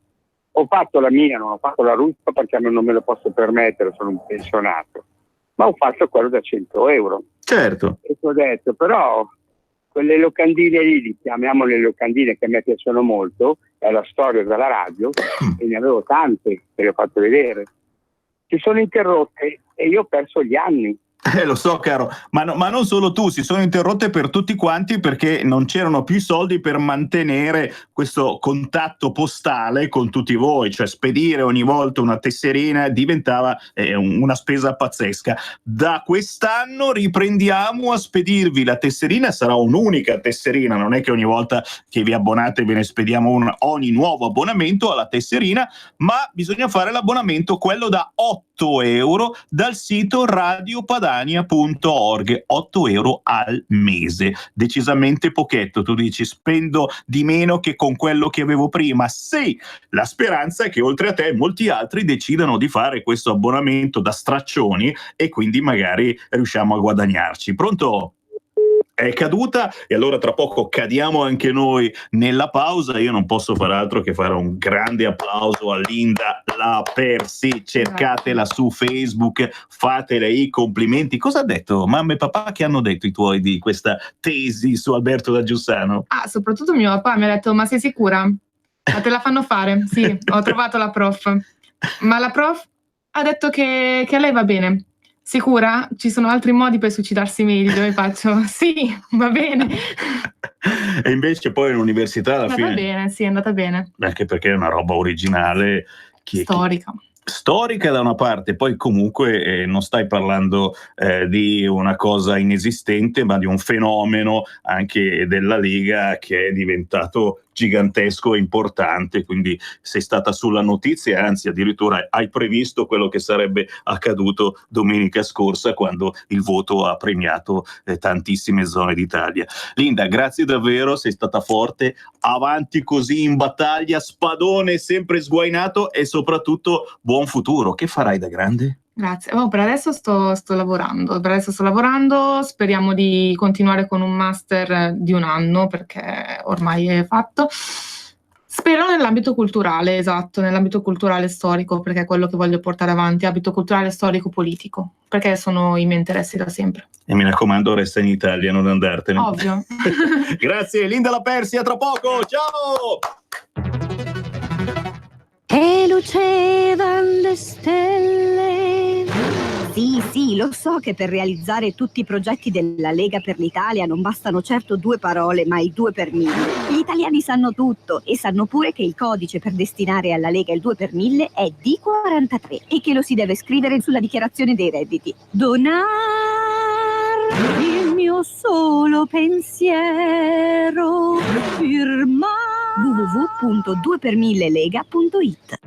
ho fatto la mia, non ho fatto la ruspa perché non me lo posso permettere, sono un pensionato, ma ho fatto quello da 100 euro. Certo. E ti ho detto, però quelle locandine lì, li chiamiamole locandine, che a me piacciono molto, è la storia della radio, e ne avevo tante che le ho fatte vedere. Si sono interrotte e io ho perso gli anni. Lo so, caro, ma non solo tu, si sono interrotte per tutti quanti, perché non c'erano più i soldi per mantenere questo contatto postale con tutti voi, cioè spedire ogni volta una tesserina diventava una spesa pazzesca. Da quest'anno riprendiamo a spedirvi la tesserina, sarà un'unica tesserina, non è che ogni volta che vi abbonate ve ne spediamo ogni nuovo abbonamento alla tesserina, ma bisogna fare l'abbonamento, quello da 8 euro dal sito Radio Padania radiopadania.org, 8 euro al mese, decisamente pochetto. Tu dici spendo di meno che con quello che avevo prima. Sì, la speranza è che oltre a te molti altri decidano di fare questo abbonamento da straccioni e quindi magari riusciamo a guadagnarci. Pronto? È caduta e allora tra poco cadiamo anche noi nella pausa. Io non posso far altro che fare un grande applauso a Linda La Persi, cercatela su Facebook, fatele i complimenti. Cosa ha detto mamma e papà? Che hanno detto i tuoi di questa tesi su Alberto da Giussano? Soprattutto mio papà mi ha detto: ma sei sicura? Ma te la fanno fare? Sì, ho trovato la prof, ma la prof ha detto che a lei va bene. Sicura? Ci sono altri modi per suicidarsi meglio? E faccio sì, va bene. E invece poi all'università alla fine... Va bene, sì, è andata bene. Anche perché è una roba originale. Storica. Storica da una parte, poi comunque non stai parlando di una cosa inesistente, ma di un fenomeno anche della Lega che è diventato gigantesco e importante, quindi sei stata sulla notizia, anzi addirittura hai previsto quello che sarebbe accaduto domenica scorsa quando il voto ha premiato tantissime zone d'Italia. Linda, grazie davvero, sei stata forte, avanti così in battaglia, spadone sempre sguainato e soprattutto buon futuro. Che farai da grande? Grazie. Per adesso sto lavorando, speriamo di continuare con un master di 1 anno perché ormai è fatto. Spero nell'ambito culturale, esatto, nell'ambito culturale storico, perché è quello che voglio portare avanti, ambito culturale storico politico, perché sono i miei interessi da sempre. E mi raccomando, resta in Italia, non andartene. Ovvio. Grazie, Linda La Persi, a tra poco, ciao! E lucevan le stelle. Sì, lo so che per realizzare tutti i progetti della Lega per l'Italia non bastano certo 2 parole, ma il 2 per 1000. Gli italiani sanno tutto e sanno pure che il codice per destinare alla Lega il 2 per 1000 è D43 e che lo si deve scrivere sulla dichiarazione dei redditi. Donar il mio solo pensiero, firmare www.2per1000lega.it.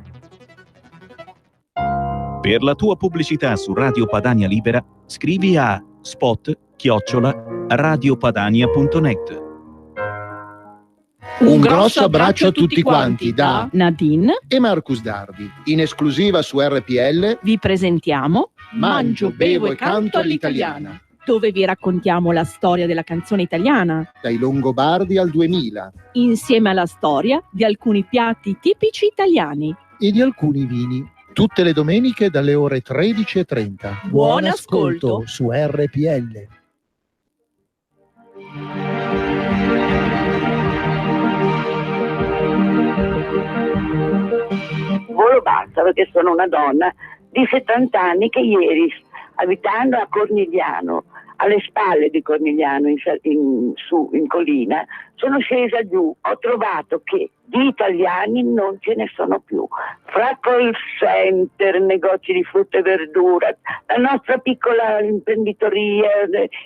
Per la tua pubblicità su Radio Padania Libera, scrivi a spot@radiopadania.net. Un grosso abbraccio a tutti quanti da Nadine e Marcus Dardi. In esclusiva su RPL vi presentiamo Mangio, bevo e canto all'italiana, dove vi raccontiamo la storia della canzone italiana, dai Longobardi al 2000, insieme alla storia di alcuni piatti tipici italiani e di alcuni vini. Tutte le domeniche dalle ore 13:30. Buon ascolto su RPL. Volo basta perché sono una donna di 70 anni che ieri, abitando a Cornigliano, alle spalle di Cornigliano in collina, sono scesa giù, ho trovato che di italiani non ce ne sono più. Fra call center, negozi di frutta e verdura, la nostra piccola imprenditoria,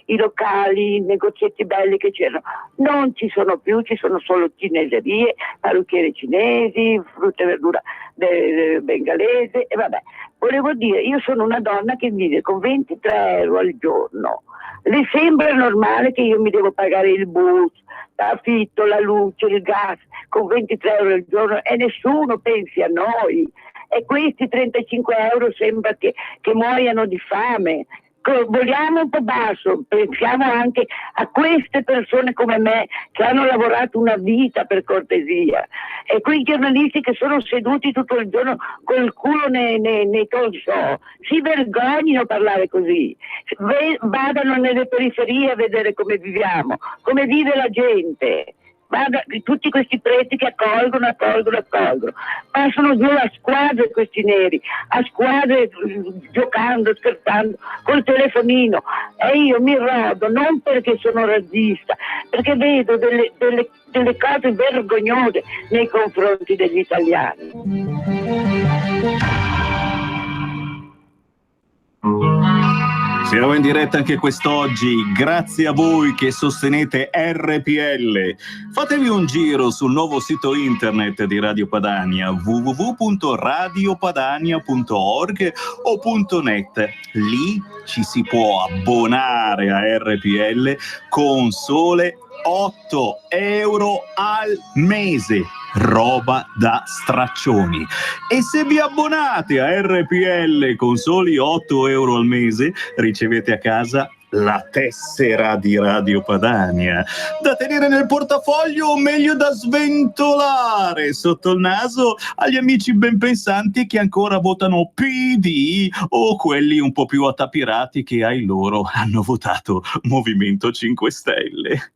i locali, i negozietti belli che c'erano, non ci sono più, ci sono solo cineserie, parrucchiere cinesi, frutta e verdura bengalese e vabbè. Volevo dire, io sono una donna che vive con 23 euro al giorno. Le sembra normale che io mi devo pagare il bus, l'affitto, la luce, il gas con 23 euro al giorno e nessuno pensi a noi? E questi 35 euro sembra che muoiano di fame. Vogliamo un po' basso, pensiamo anche a queste persone come me che hanno lavorato una vita, per cortesia, e quei giornalisti che sono seduti tutto il giorno col culo nei talk show, si vergognino a parlare così, vadano nelle periferie a vedere come viviamo, come vive la gente. Tutti questi preti che accolgono, passano giù a squadre questi neri, a squadre giocando, scherzando col telefonino, e io mi rodo non perché sono razzista, perché vedo delle cose vergognose nei confronti degli italiani. Siamo in diretta anche quest'oggi, grazie a voi che sostenete RPL. Fatevi un giro sul nuovo sito internet di Radio Padania, www.radiopadania.org o .net. Lì ci si può abbonare a RPL con sole 8 euro al mese. Roba da straccioni. E se vi abbonate a RPL con soli 8 euro al mese, ricevete a casa la tessera di Radio Padania, da tenere nel portafoglio o meglio da sventolare sotto il naso agli amici ben pensanti che ancora votano PD o quelli un po' più attapirati che ai loro hanno votato Movimento 5 Stelle.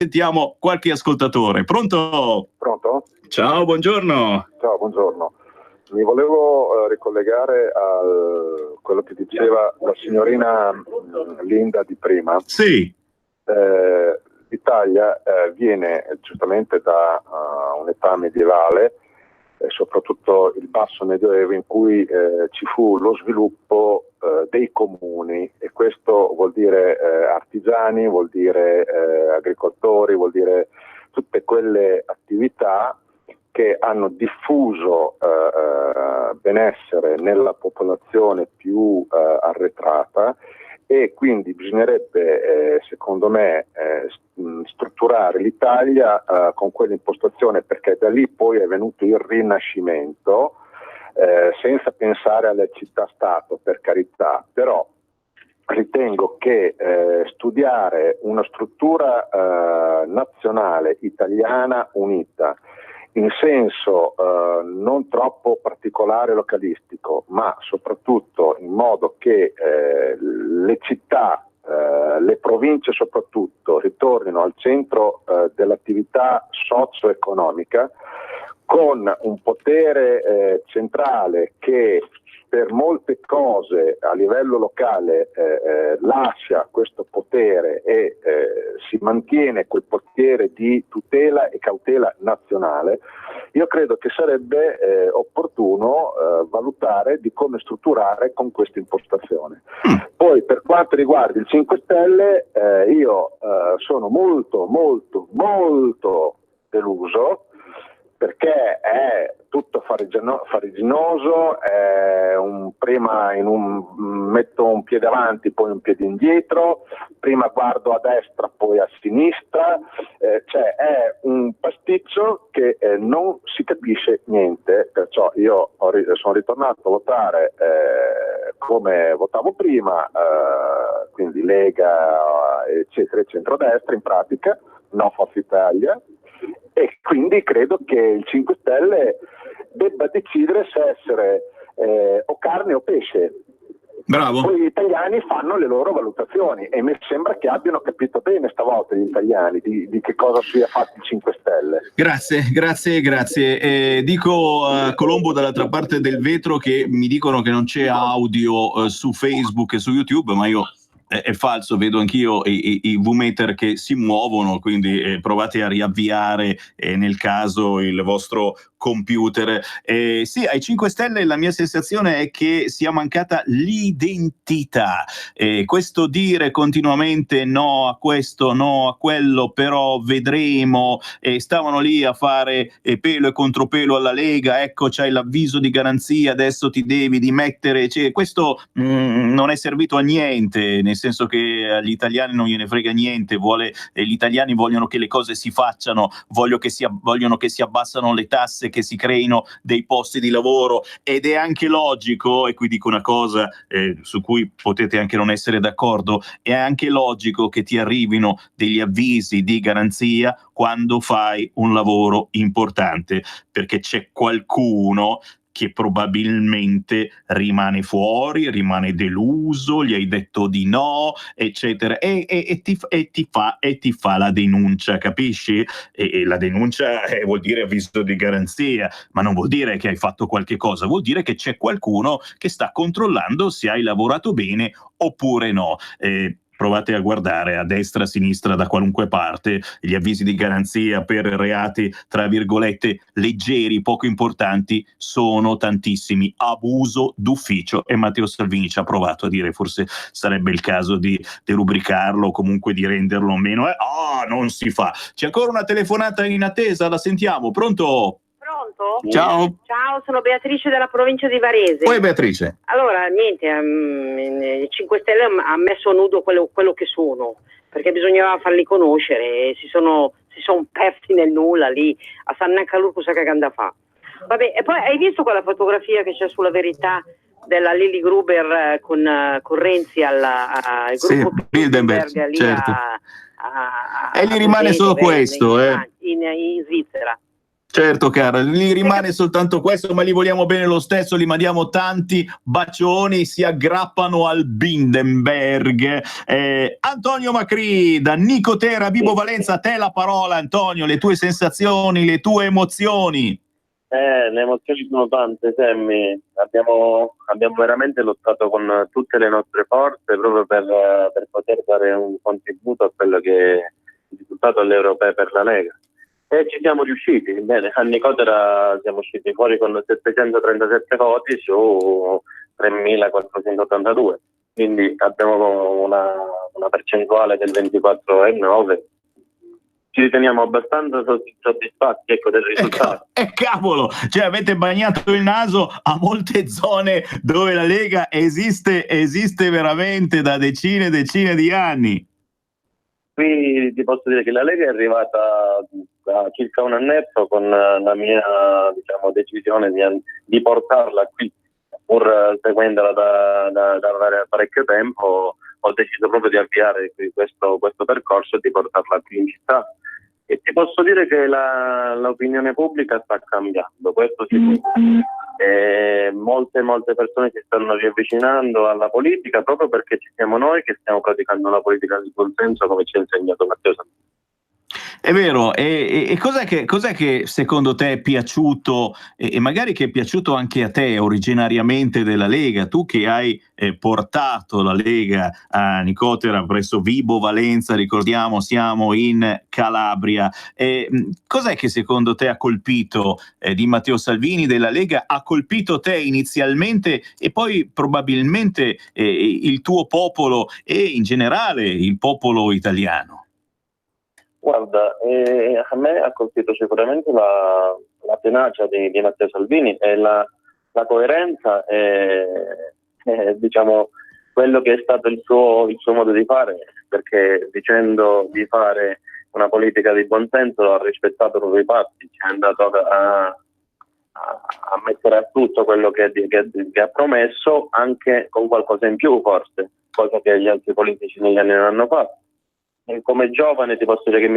sentiamo qualche ascoltatore. Pronto? Pronto? Ciao, buongiorno. Ciao, buongiorno. Mi volevo ricollegare a quello che diceva la signorina Linda di prima. Sì. L'Italia viene giustamente da un'età medievale, soprattutto il basso medioevo, in cui ci fu lo sviluppo dei comuni, e questo vuol dire artigiani, vuol dire agricoltori, vuol dire tutte quelle attività che hanno diffuso benessere nella popolazione più arretrata, e quindi bisognerebbe, secondo me, strutturare l'Italia con quell'impostazione, perché da lì poi è venuto il Rinascimento, senza pensare alle città-stato, per carità, però ritengo che studiare una struttura nazionale italiana unita, in senso non troppo particolare localistico, ma soprattutto in modo che le città, le province soprattutto, ritornino al centro dell'attività socio-economica, con un potere centrale che per molte cose a livello locale lascia questo potere e si mantiene quel potere di tutela e cautela nazionale. Io credo che sarebbe opportuno valutare di come strutturare con questa impostazione. Poi per quanto riguarda il 5 Stelle, io sono molto deluso, perché è tutto farraginoso, prima metto un piede avanti, poi un piede indietro, prima guardo a destra, poi a sinistra, cioè è un pasticcio che non si capisce niente, perciò io sono ritornato a votare come votavo prima, quindi Lega, eccetera, e centrodestra in pratica, no Forza Italia, e quindi credo che il 5 Stelle debba decidere se essere o carne o pesce. Bravo. Poi gli italiani fanno le loro valutazioni, e mi sembra che abbiano capito bene stavolta gli italiani di che cosa sia fatto il 5 Stelle. Grazie. Dico a Colombo dall'altra parte del vetro che mi dicono che non c'è audio su Facebook e su YouTube, ma io... È falso, vedo anch'io i V-meter che si muovono, quindi provate a riavviare nel caso il vostro computer. Sì, ai 5 Stelle la mia sensazione è che sia mancata l'identità. Questo dire continuamente no a questo, no a quello, però vedremo, stavano lì a fare pelo e contropelo alla Lega, ecco c'hai l'avviso di garanzia, adesso ti devi dimettere, cioè, questo non è servito a niente, nel senso che agli italiani non gliene frega niente, gli italiani vogliono che le cose si facciano, vogliono che si abbassano le tasse, che si creino dei posti di lavoro, ed è anche logico, e qui dico una cosa su cui potete anche non essere d'accordo, è anche logico che ti arrivino degli avvisi di garanzia quando fai un lavoro importante, perché c'è qualcuno che probabilmente rimane fuori, rimane deluso, gli hai detto di no, eccetera, e ti fa la denuncia, capisci? E la denuncia vuol dire avviso di garanzia, ma non vuol dire che hai fatto qualche cosa, vuol dire che c'è qualcuno che sta controllando se hai lavorato bene oppure no. Provate a guardare a destra, a sinistra, da qualunque parte, gli avvisi di garanzia per reati, tra virgolette, leggeri, poco importanti, sono tantissimi. Abuso d'ufficio, e Matteo Salvini ci ha provato a dire forse sarebbe il caso di derubricarlo o comunque di renderlo meno. Non si fa. C'è ancora una telefonata in attesa, la sentiamo. Pronto? Pronto? Ciao. Ciao, sono Beatrice della provincia di Varese. Poi Beatrice. Allora, niente, il 5 Stelle ha messo a nudo quello che sono, perché bisognava farli conoscere, si sono persi nel nulla lì, a San Nancalur sa che anda fa. Vabbè, e poi hai visto quella fotografia che c'è sulla Verità della Lili Gruber con Renzi al gruppo Bilderberg, lì certo. E gli rimane solo questo, in Svizzera. Certo, cara, gli rimane soltanto questo, ma li vogliamo bene lo stesso, li mandiamo tanti bacioni, si aggrappano al Bindenberg. Antonio Macri, da Nicotera, Vibo Valenza, a te la parola, Antonio, le tue sensazioni, le tue emozioni. Le emozioni sono tante, Sammy. Abbiamo veramente lottato con tutte le nostre forze proprio per poter dare un contributo a quello che è il risultato alle europee per la Lega. E ci siamo riusciti. Bene, a Nicotera siamo usciti fuori con 737 voti su 3.482. Quindi abbiamo una percentuale del 24,9%. Ci riteniamo abbastanza soddisfatti, ecco, del risultato. Cavolo, cioè avete bagnato il naso a molte zone dove la Lega esiste veramente da decine e decine di anni. Qui ti posso dire che la Lega è arrivata da circa un annetto con la mia, diciamo, decisione di portarla qui, pur seguendola da parecchio tempo. Ho deciso proprio di avviare questo percorso e di portarla qui in città. E ti posso dire che l'opinione pubblica sta cambiando, questo sì. E molte persone si stanno riavvicinando alla politica proprio perché ci siamo noi che stiamo praticando una politica del buon senso, come ci ha insegnato Matteo Salvini. È vero, e cos'è che secondo te è piaciuto e magari che è piaciuto anche a te originariamente della Lega, tu che hai portato la Lega a Nicotera presso Vibo Valenza, ricordiamo siamo in Calabria, cos'è che secondo te ha colpito di Matteo Salvini, della Lega, ha colpito te inizialmente e poi probabilmente il tuo popolo e in generale il popolo italiano? Guarda, a me ha colpito sicuramente la tenacia di Matteo Salvini e la coerenza e diciamo quello che è stato il suo modo di fare, perché dicendo di fare una politica di buon senso ha rispettato proprio i patti, ci è andato a mettere a tutto quello che ha promesso, anche con qualcosa in più forse, cosa che gli altri politici negli anni non hanno fatto. Come giovane ti posso dire che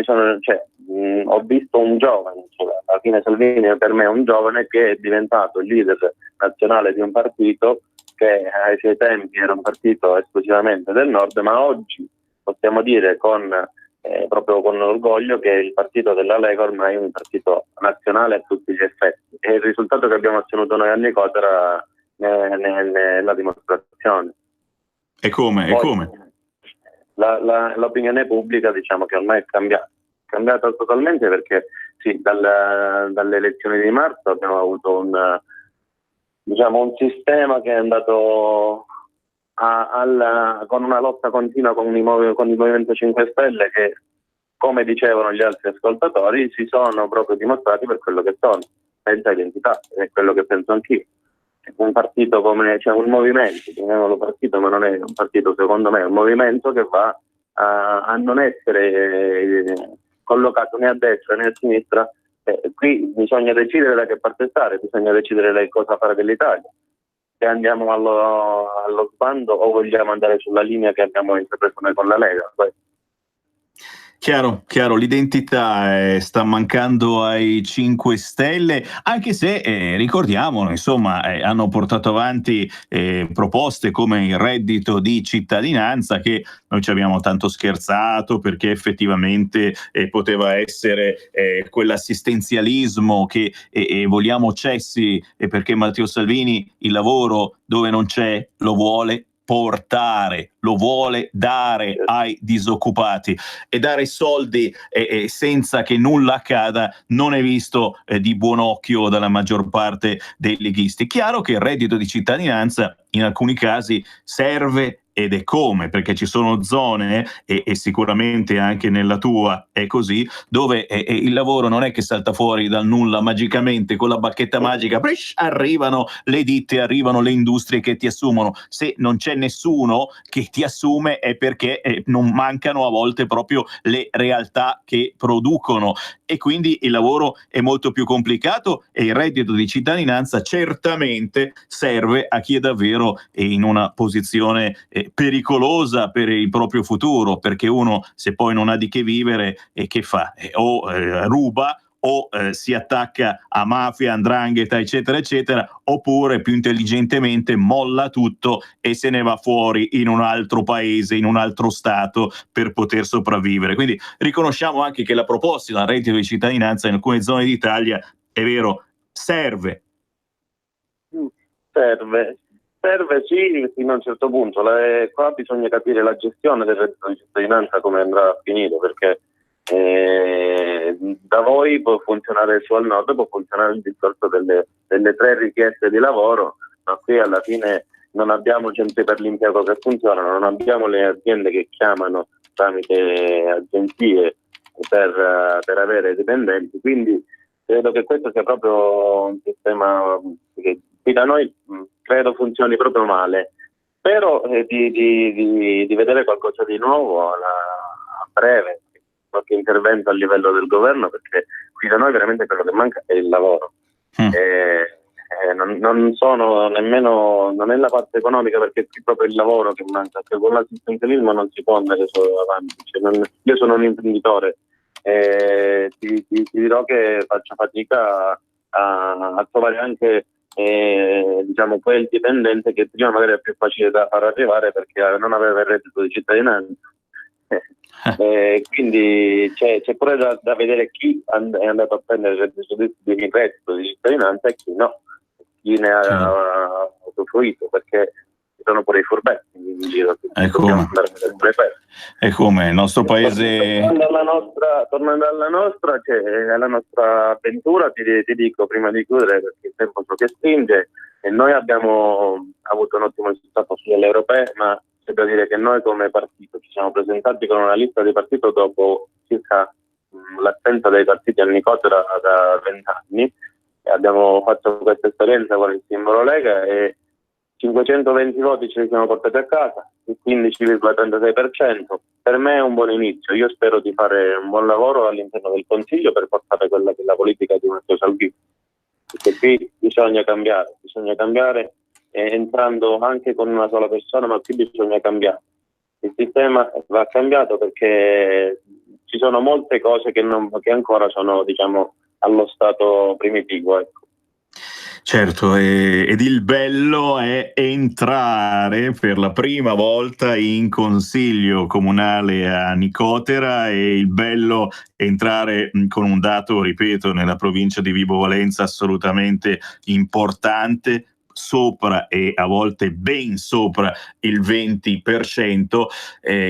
ho visto un giovane, alla fine Salvini per me è un giovane che è diventato il leader nazionale di un partito che ai suoi tempi era un partito esclusivamente del nord, ma oggi possiamo dire proprio con orgoglio che il partito della Lega ormai è un partito nazionale a tutti gli effetti e il risultato che abbiamo ottenuto noi a Nicotera ne è la dimostrazione. E come? L'opinione pubblica diciamo che ormai è cambiata totalmente, perché sì, dalle elezioni di marzo abbiamo avuto un sistema che è andato con una lotta continua con il Movimento 5 Stelle che, come dicevano gli altri ascoltatori, si sono proprio dimostrati per quello che sono, senza identità, è quello che penso anch'io. Un partito un movimento, chiamiamolo partito, ma non è un partito, secondo me è un movimento che va a non essere collocato né a destra né a sinistra. Qui bisogna decidere da che parte stare, bisogna decidere cosa fare dell'Italia, se andiamo allo sbando o vogliamo andare sulla linea che abbiamo intrapreso noi con la Lega. Chiaro, l'identità sta mancando ai 5 Stelle, anche se ricordiamolo, insomma, hanno portato avanti proposte come il reddito di cittadinanza, che noi ci abbiamo tanto scherzato perché effettivamente poteva essere quell'assistenzialismo che vogliamo cessi, perché Matteo Salvini il lavoro dove non c'è lo vuole portare, lo vuole dare ai disoccupati, e dare soldi senza che nulla accada non è visto di buon occhio dalla maggior parte dei leghisti. Chiaro che il reddito di cittadinanza in alcuni casi serve, ed è come, perché ci sono zone, e sicuramente anche nella tua è così, dove il lavoro non è che salta fuori dal nulla magicamente con la bacchetta magica, arrivano le ditte, arrivano le industrie che ti assumono. Se non c'è nessuno che ti assume è perché non mancano a volte proprio le realtà che producono, e quindi il lavoro è molto più complicato, e il reddito di cittadinanza certamente serve a chi è davvero in una posizione pericolosa per il proprio futuro, perché uno, se poi non ha di che vivere, che fa? O ruba o si attacca a mafia, 'ndrangheta, eccetera, eccetera, oppure più intelligentemente molla tutto e se ne va fuori in un altro paese, in un altro stato per poter sopravvivere. Quindi riconosciamo anche che la proposta del reddito di cittadinanza in alcune zone d'Italia, è vero, serve. Serve sì, fino a un certo punto. Qua bisogna capire la gestione del reddito di cittadinanza come andrà a finire, perché da voi può funzionare su al nord, può funzionare il discorso delle 3 richieste di lavoro, ma qui alla fine non abbiamo centri per l'impiego che funzionano, non abbiamo le aziende che chiamano tramite agenzie per avere dipendenti, quindi credo che questo sia proprio un sistema che qui da noi credo funzioni proprio male. Spero di vedere qualcosa di nuovo a breve, qualche intervento a livello del governo, perché qui da noi veramente quello che manca è il lavoro. Non sono nemmeno, non è la parte economica, perché è proprio il lavoro che manca, perché con l'assistenzialismo non si può andare solo avanti. Io sono un imprenditore, ti dirò che faccio fatica a trovare anche diciamo quel dipendente che prima magari è più facile da far arrivare perché non aveva il reddito di cittadinanza. Quindi c'è pure da vedere chi è andato a prendere il reddito di cittadinanza e chi no, chi ne ha usufruito, perché ci sono pure i furbetti in giro. È come il nostro paese. Tornando alla nostra avventura, ti dico prima di chiudere, perché il tempo so che stringe, e noi abbiamo avuto un ottimo risultato sulle europee, ma c'è da dire che noi come partito ci siamo presentati con una lista di partito dopo circa l'assenza dei partiti a Nicotera da 20 anni, e abbiamo fatto questa esperienza con il simbolo Lega e 520 voti ce li siamo portati a casa, il 15,36%. Per me è un buon inizio. Io spero di fare un buon lavoro all'interno del Consiglio per portare quella che è la politica di Matteo Salvini, perché qui bisogna cambiare entrando anche con una sola persona, ma qui bisogna cambiare. Il sistema va cambiato perché ci sono molte cose che ancora sono, diciamo, allo stato primitivo, ecco. Certo, ed il bello è entrare per la prima volta in consiglio comunale a Nicotera, e il bello è entrare con un dato, ripeto, nella provincia di Vibo Valenza assolutamente importante, sopra e a volte ben sopra il 20%.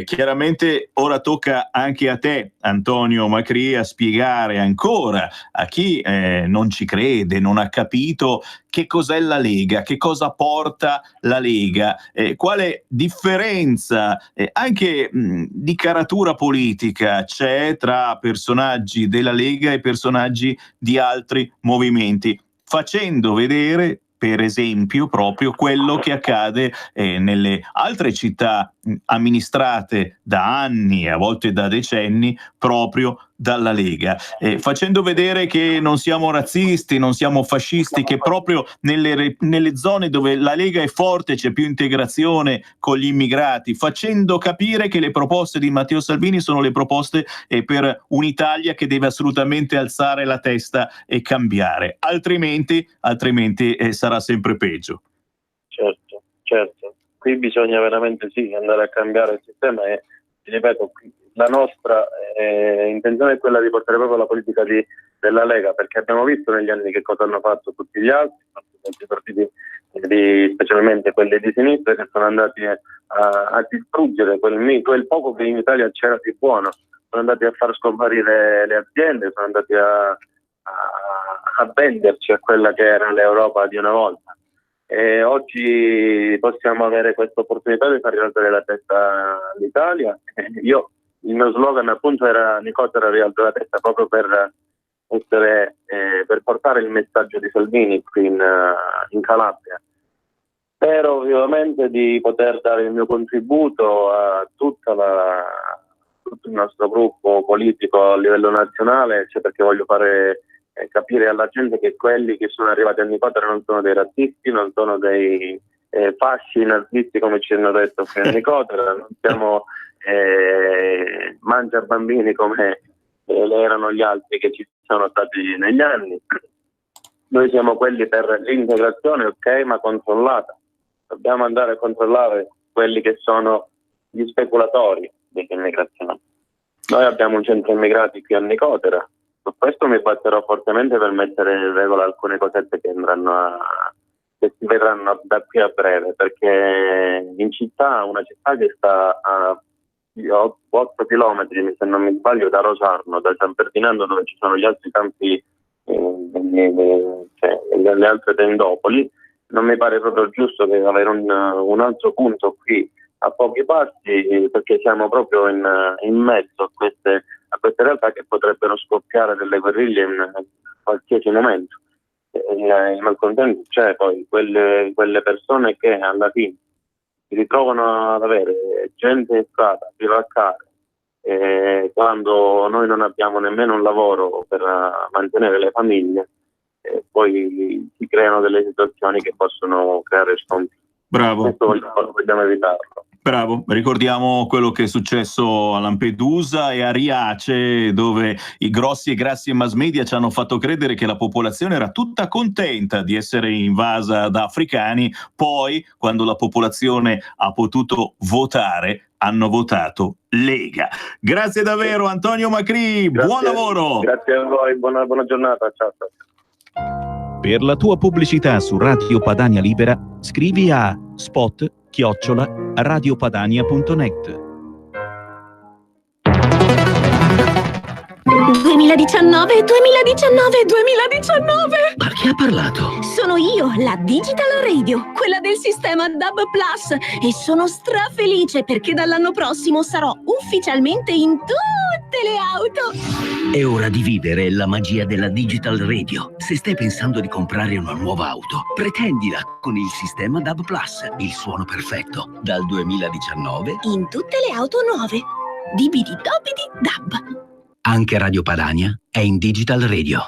Chiaramente ora tocca anche a te, Antonio Macria, spiegare ancora a chi non ci crede, non ha capito che cos'è la Lega, che cosa porta la Lega, quale differenza anche di caratura politica c'è tra personaggi della Lega e personaggi di altri movimenti, facendo vedere per esempio proprio quello che accade nelle altre città amministrate da anni e a volte da decenni proprio dalla Lega, facendo vedere che non siamo razzisti, non siamo fascisti, che proprio nelle zone dove la Lega è forte c'è più integrazione con gli immigrati, facendo capire che le proposte di Matteo Salvini sono le proposte per un'Italia che deve assolutamente alzare la testa e cambiare, altrimenti sarà sempre peggio. Certo, qui bisogna veramente andare a cambiare il sistema e, ti ripeto, la nostra intenzione è quella di portare proprio la politica della Lega, perché abbiamo visto negli anni che cosa hanno fatto tutti gli altri partiti, specialmente quelli di sinistra, che sono andati a distruggere quel poco che in Italia c'era di buono, sono andati a far scomparire le aziende, sono andati a venderci a quella che era l'Europa di una volta. E oggi possiamo avere questa opportunità di far rialzare la testa all'Italia. Il mio slogan appunto era Nicotera rialza la testa, proprio per portare il messaggio di Salvini qui in Calabria. Spero vivamente di poter dare il mio contributo a tutto il nostro gruppo politico a livello nazionale, perché voglio fare capire alla gente che quelli che sono arrivati a Nicotera non sono dei razzisti, non sono dei fasci nazisti come ci hanno detto qui a Nicotera, non siamo mangia bambini come erano gli altri che ci sono stati negli anni. Noi siamo quelli per l'integrazione, ok, ma controllata. Dobbiamo andare a controllare quelli che sono gli speculatori dell'immigrazione. Noi abbiamo un centro immigrati qui a Nicotera. Su questo mi batterò fortemente per mettere in regola alcune cosette che che si vedranno da qui a breve, perché in città, una città che sta a 8 chilometri, se non mi sbaglio, da Rosarno, da San Ferdinando, dove ci sono gli altri campi, le altre tendopoli, non mi pare proprio giusto che avere un altro punto qui a pochi passi, perché siamo proprio in mezzo a queste realtà che potrebbero scoppiare delle guerriglie in qualsiasi momento. Il malcontento c'è, poi quelle persone che alla fine si ritrovano ad avere gente in strada a bivaccare, quando noi non abbiamo nemmeno un lavoro per mantenere le famiglie, poi si creano delle situazioni che possono creare scontri. Bravo. Questo vogliamo evitarlo. Bravo, ricordiamo quello che è successo a Lampedusa e a Riace, dove i grossi e grassi mass media ci hanno fatto credere che la popolazione era tutta contenta di essere invasa da africani, poi quando la popolazione ha potuto votare hanno votato Lega. Grazie davvero Antonio Macri, buon lavoro! Grazie a voi, buona giornata, ciao. Per la tua pubblicità su Radio Padania Libera, scrivi a spot@radiopadania.net. 2019. Ma chi ha parlato? Sono io, la Digital Radio, quella del sistema DAB+, e sono strafelice perché dall'anno prossimo sarò ufficialmente in tutte le auto. È ora di vivere la magia della Digital Radio. Se stai pensando di comprare una nuova auto, pretendila con il sistema DAB+, il suono perfetto. Dal 2019 In tutte le auto nuove. Dibidi dobidi DAB. anche Radio Padania è in Digital Radio.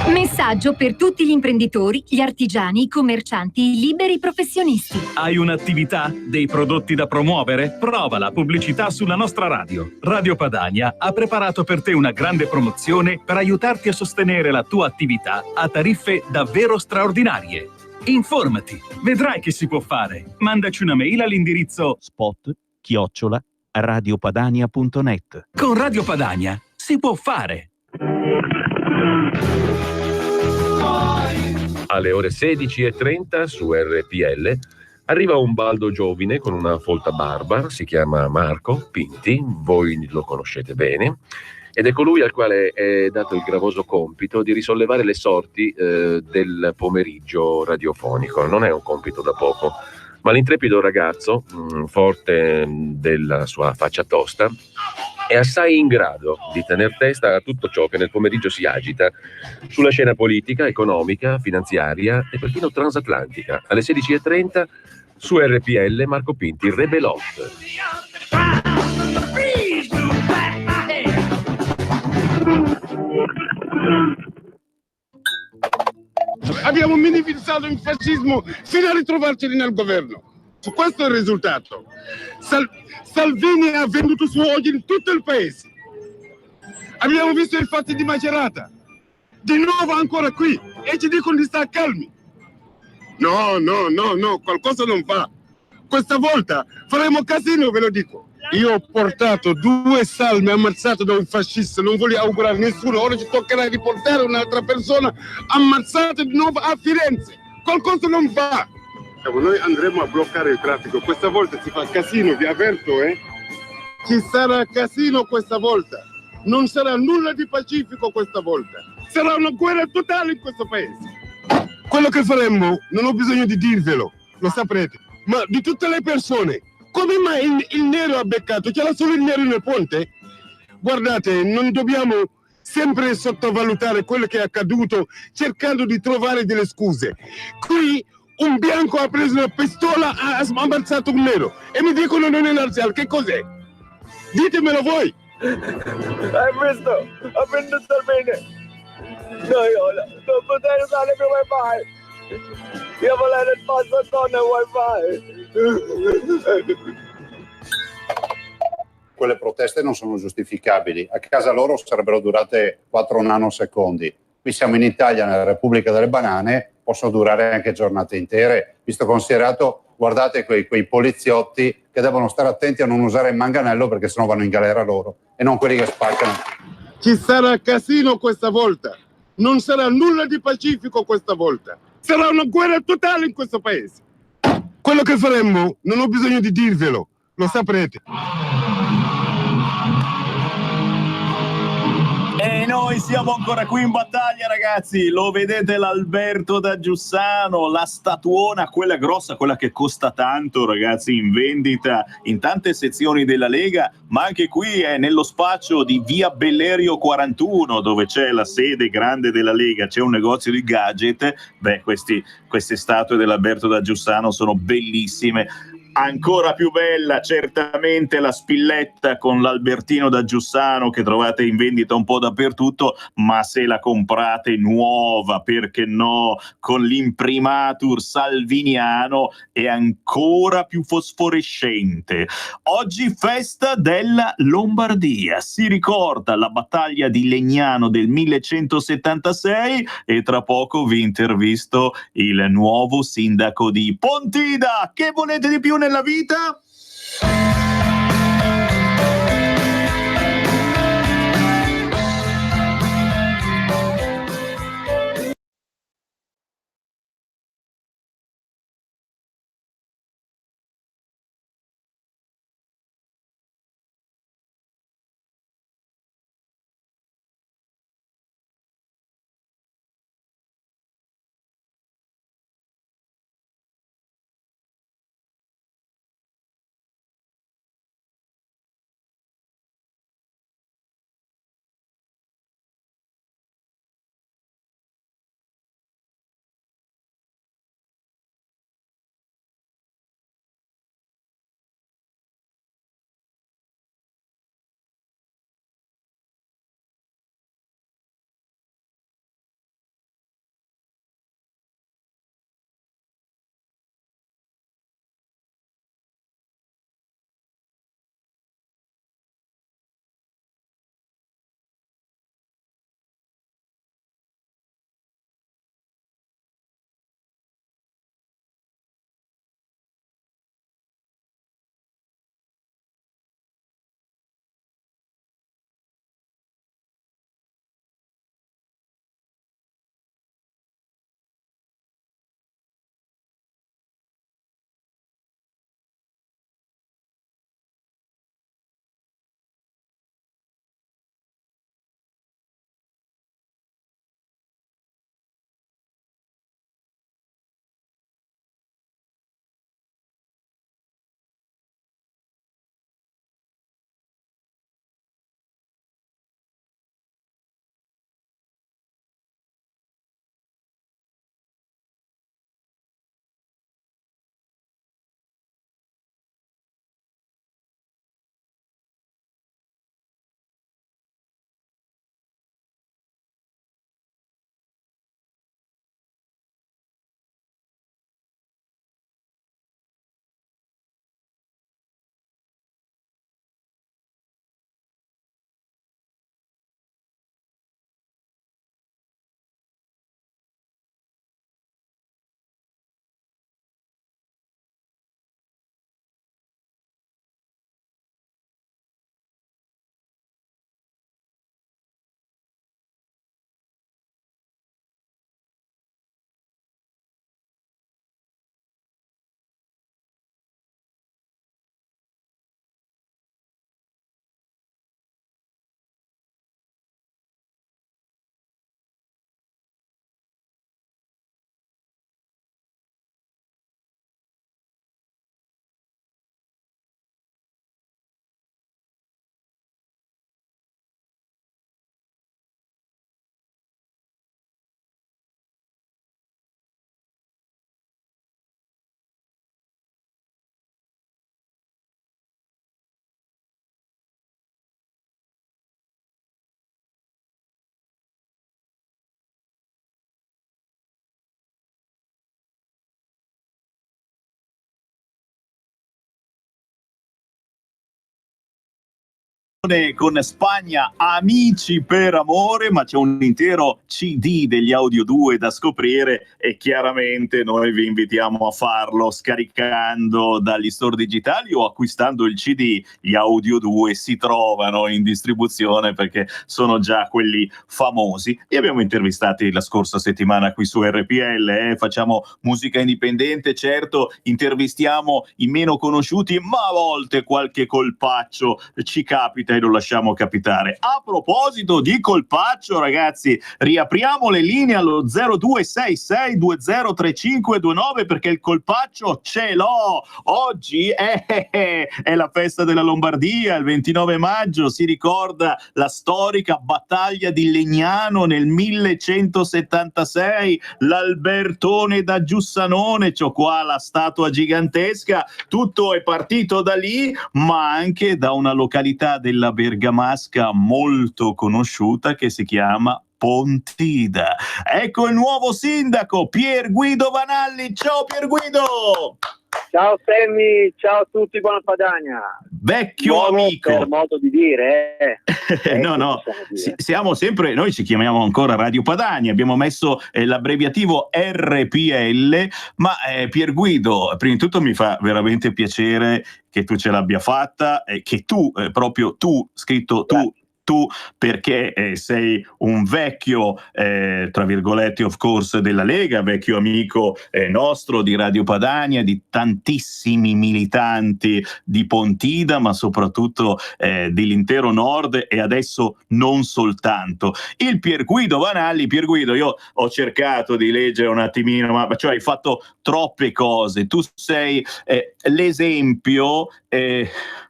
Messaggio per tutti gli imprenditori, gli artigiani, i commercianti, i liberi professionisti. Hai un'attività? Dei prodotti da promuovere? Prova la pubblicità sulla nostra radio. Radio Padania ha preparato per te una grande promozione per aiutarti a sostenere la tua attività a tariffe davvero straordinarie. Informati, vedrai che si può fare. Mandaci una mail all'indirizzo spot@radiopadania.net. Con Radio Padania si può fare. Alle ore 16:30 su RPL arriva un baldo giovine con una folta barba, si chiama Marco Pinti, voi lo conoscete bene, ed è colui al quale è dato il gravoso compito di risollevare le sorti del pomeriggio radiofonico. Non è un compito da poco, ma l'intrepido ragazzo, forte della sua faccia tosta, è assai in grado di tener testa a tutto ciò che nel pomeriggio si agita sulla scena politica, economica, finanziaria e perfino transatlantica. Alle 16:30 su RPL Marco Pinti, Rebelot. Abbiamo minimizzato il fascismo fino a ritrovarci nel governo. Questo è il risultato. Salvini ha venduto su oggi in tutto il paese. Abbiamo visto i fatti di Macerata. Di nuovo ancora qui. E ci dicono di stare calmi. No, qualcosa non va. Questa volta faremo casino, ve lo dico. Io ho portato 2 salme ammazzato da un fascista, non voglio augurare a nessuno. Ora ci toccherà riportare un'altra persona ammazzata di nuovo a Firenze. Qualcosa non va. Noi andremo a bloccare il traffico. Questa volta si fa casino, vi avverto, Ci sarà casino questa volta. Non sarà nulla di pacifico questa volta. Sarà una guerra totale in questo paese. Quello che faremmo, non ho bisogno di dirvelo, lo saprete. Ma di tutte le persone, come mai il nero ha beccato? C'era solo il nero nel ponte? Guardate, non dobbiamo sempre sottovalutare quello che è accaduto cercando di trovare delle scuse. Qui un bianco ha preso una pistola, ha ammazzato un nero e mi dicono non è razziale. Che cos'è? Ditemelo voi. Hai visto? Ho preso Salvini. No, io non potrei usare più wifi. Io volevo il passo con il wifi. quelle proteste non sono giustificabili. A casa loro sarebbero durate 4 nanosecondi. Qui siamo in Italia, nella Repubblica delle Banane, possono durare anche giornate intere, visto considerato, guardate quei poliziotti che devono stare attenti a non usare il manganello perché sennò vanno in galera loro e non quelli che spaccano. Ci sarà casino questa volta, non sarà nulla di pacifico questa volta, sarà una guerra totale in questo paese. Quello che faremmo non ho bisogno di dirvelo, lo saprete. E noi siamo ancora qui in battaglia, ragazzi. Lo vedete l'Alberto da Giussano, la statuona, quella grossa, quella che costa tanto, ragazzi, in vendita in tante sezioni della Lega, ma anche qui è nello spaccio di via Bellerio 41, dove c'è la sede grande della Lega, c'è un negozio di gadget. Beh, queste statue dell'Alberto da Giussano sono bellissime. Ancora più bella certamente la spilletta con l'Albertino da Giussano, che trovate in vendita un po' dappertutto, ma se la comprate nuova, perché no, con l'imprimatur salviniano, è ancora più fosforescente. Oggi festa della Lombardia, si ricorda la battaglia di Legnano del 1176 e tra poco vi intervisto il nuovo sindaco di Pontida. Che volete di più nella vita? con Spagna Amici per amore, ma c'è un intero CD degli Audio 2 da scoprire e chiaramente noi vi invitiamo a farlo scaricando dagli store digitali o acquistando il CD. Gli Audio 2 si trovano in distribuzione perché sono già quelli famosi. Li abbiamo intervistati la scorsa settimana qui su RPL, facciamo musica indipendente, certo, intervistiamo i meno conosciuti, ma a volte qualche colpaccio ci capita e lo lasciamo capitare. A proposito di colpaccio, ragazzi, riapriamo le linee allo 0266203529 perché il colpaccio ce l'ho. Oggi è la festa della Lombardia, il 29 maggio si ricorda la storica battaglia di Legnano nel 1176, l'Albertone da Giussanone, c'ho qua la statua gigantesca, tutto è partito da lì, ma anche da una località della bergamasca molto conosciuta che si chiama Pontida. Ecco il nuovo sindaco Pier Guido Vanalli. Ciao Pier Guido! Ciao Sammy, ciao a tutti, buona Padania. Vecchio nuovo amico. Per modo di dire, no, siamo sempre, noi ci chiamiamo ancora Radio Padania, abbiamo messo l'abbreviativo RPL, ma Pier Guido, prima di tutto mi fa veramente piacere che tu ce l'abbia fatta, che tu, proprio tu, scritto tu, perché sei un vecchio, tra virgolette, of course, della Lega, vecchio amico nostro di Radio Padania, di tantissimi militanti di Pontida, ma soprattutto dell'intero nord e adesso non soltanto. Il Pier Guido Vanalli, Pier Guido, io ho cercato di leggere un attimino, ma cioè hai fatto troppe cose, tu sei l'esempio...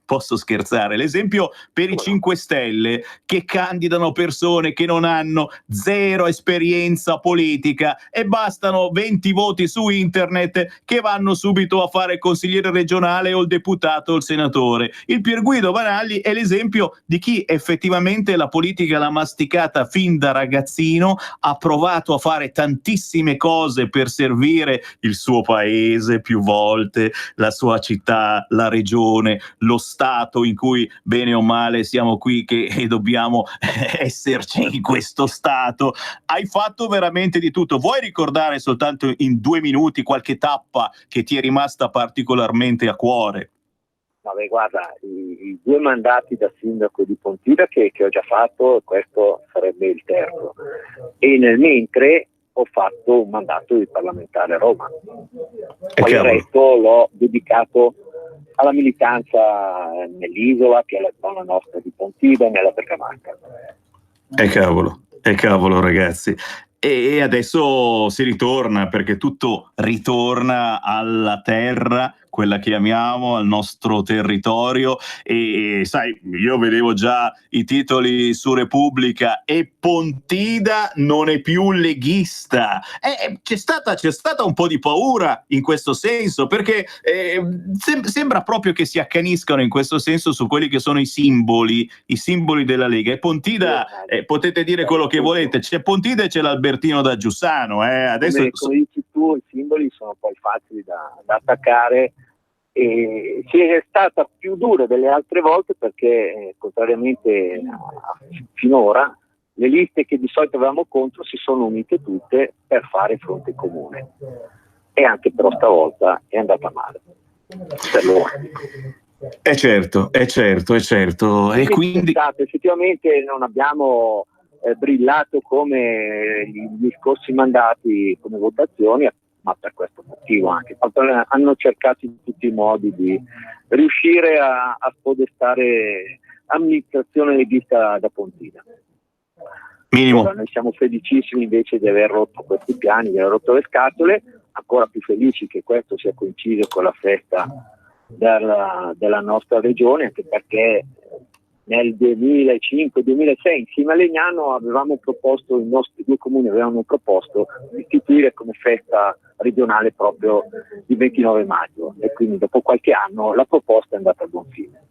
posso scherzare, l'esempio per i 5 Stelle che candidano persone che non hanno zero esperienza politica e bastano 20 voti su internet che vanno subito a fare il consigliere regionale o il deputato o il senatore. Il Pier Guido Vanalli è l'esempio di chi effettivamente la politica l'ha masticata fin da ragazzino, ha provato a fare tantissime cose per servire il suo paese più volte, la sua città, la regione, lo Stato in cui bene o male siamo qui che dobbiamo esserci in questo Stato. Hai fatto veramente di tutto. Vuoi ricordare soltanto in 2 minuti qualche tappa che ti è rimasta particolarmente a cuore? Vabbè, guarda, i 2 mandati da sindaco di Pontida che ho già fatto, questo sarebbe il terzo. E nel mentre ho fatto un mandato di parlamentare a Roma. Poi il resto l'ho dedicato alla militanza nell'isola, che è la zona nostra di Pontida e nella Bergamasca. Cavolo ragazzi. E adesso si ritorna, perché tutto ritorna alla terra, quella che amiamo, al nostro territorio, e sai, io vedevo già i titoli su Repubblica e Pontida non è più leghista. C'è stata un po' di paura in questo senso, perché sembra proprio che si accaniscano in questo senso su quelli che sono i simboli della Lega. E Pontida, potete dire quello che volete, c'è Pontida e c'è l'Albertino da Giussano. Adesso come dici tu, i simboli sono poi facili da attaccare. E si è stata più dura delle altre volte perché contrariamente a finora le liste che di solito avevamo contro si sono unite tutte per fare fronte comune, e anche però stavolta è andata male per loro. È certo. E quindi effettivamente non abbiamo brillato come gli scorsi mandati come votazioni, ma per questo motivo anche. Hanno cercato in tutti i modi di riuscire a spodestare amministrazione leghista da Pontida. Minimo. Noi siamo felicissimi invece di aver rotto questi piani, di aver rotto le scatole, ancora più felici che questo sia coinciso con la festa della nostra regione, anche perché nel 2005-2006 insieme a Legnano avevamo proposto, i nostri 2 comuni avevano proposto di istituire come festa regionale proprio il 29 maggio, e quindi dopo qualche anno la proposta è andata a buon fine.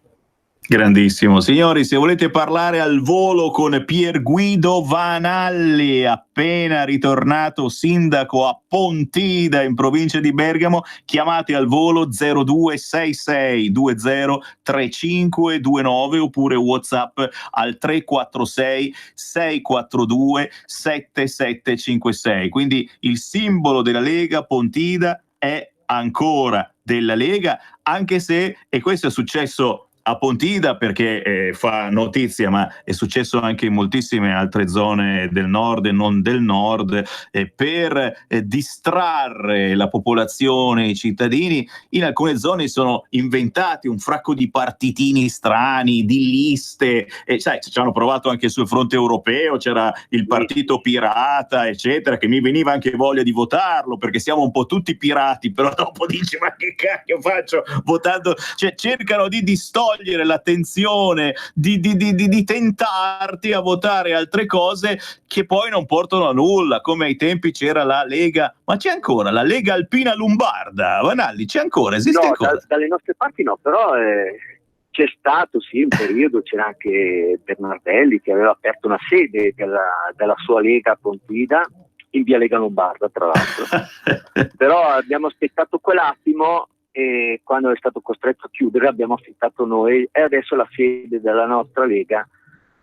Grandissimo. Signori, se volete parlare al volo con Pier Guido Vanalli, appena ritornato sindaco a Pontida in provincia di Bergamo, chiamate al volo 0266 20 3529 oppure WhatsApp al 346 642 7756. Quindi il simbolo della Lega Pontida è ancora della Lega, anche se, e questo è successo a Pontida perché fa notizia, ma è successo anche in moltissime altre zone del nord e non del nord, per distrarre la popolazione, i cittadini, in alcune zone sono inventati un fracco di partitini strani, di liste, e sai, ci hanno provato anche sul fronte europeo, c'era il partito pirata, eccetera, che mi veniva anche voglia di votarlo, perché siamo un po' tutti pirati, però dopo dici, ma che cacchio faccio votando? Cioè, cercano di distogliere l'attenzione, di tentarti a votare altre cose che poi non portano a nulla, come ai tempi c'era la Lega, ma c'è ancora la Lega Alpina Lombarda, Vanalli, c'è ancora, esiste ancora? Dalle nostre parti no, però c'è stato sì un periodo, c'era anche Bernardelli che aveva aperto una sede della sua Lega a Pontida in via Lega Lombarda, tra l'altro. Però abbiamo aspettato quell'attimo e quando è stato costretto a chiudere abbiamo affittato noi, e adesso la sede della nostra Lega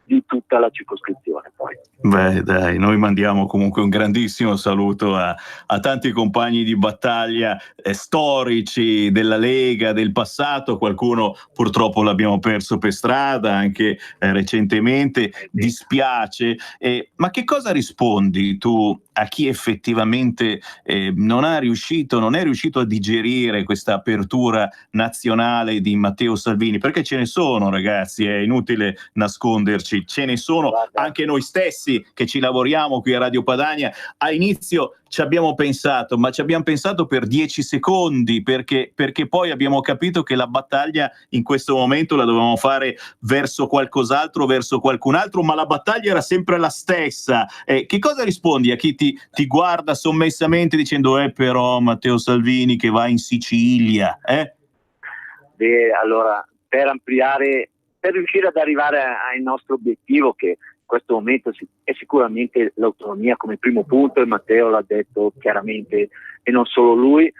di tutta la circoscrizione. Poi. Beh, dai, noi mandiamo comunque un grandissimo saluto a tanti compagni di battaglia storici della Lega del passato, qualcuno purtroppo l'abbiamo perso per strada anche recentemente, dispiace, ma che cosa rispondi tu a chi effettivamente non è riuscito a digerire questa apertura nazionale di Matteo Salvini? Perché ce ne sono, ragazzi, è inutile nasconderci, ce ne sono. Anche noi stessi che ci lavoriamo qui a Radio Padania a inizio ci abbiamo pensato, ma ci abbiamo pensato per 10 secondi perché poi abbiamo capito che la battaglia in questo momento la dovevamo fare verso qualcos'altro, verso qualcun altro, ma la battaglia era sempre la stessa. Che cosa rispondi a chi ti guarda sommessamente dicendo però Matteo Salvini che va in Sicilia? Beh, allora, per ampliare, per riuscire ad arrivare al nostro obiettivo, che in questo momento è sicuramente l'autonomia come primo punto, e Matteo l'ha detto chiaramente e non solo lui,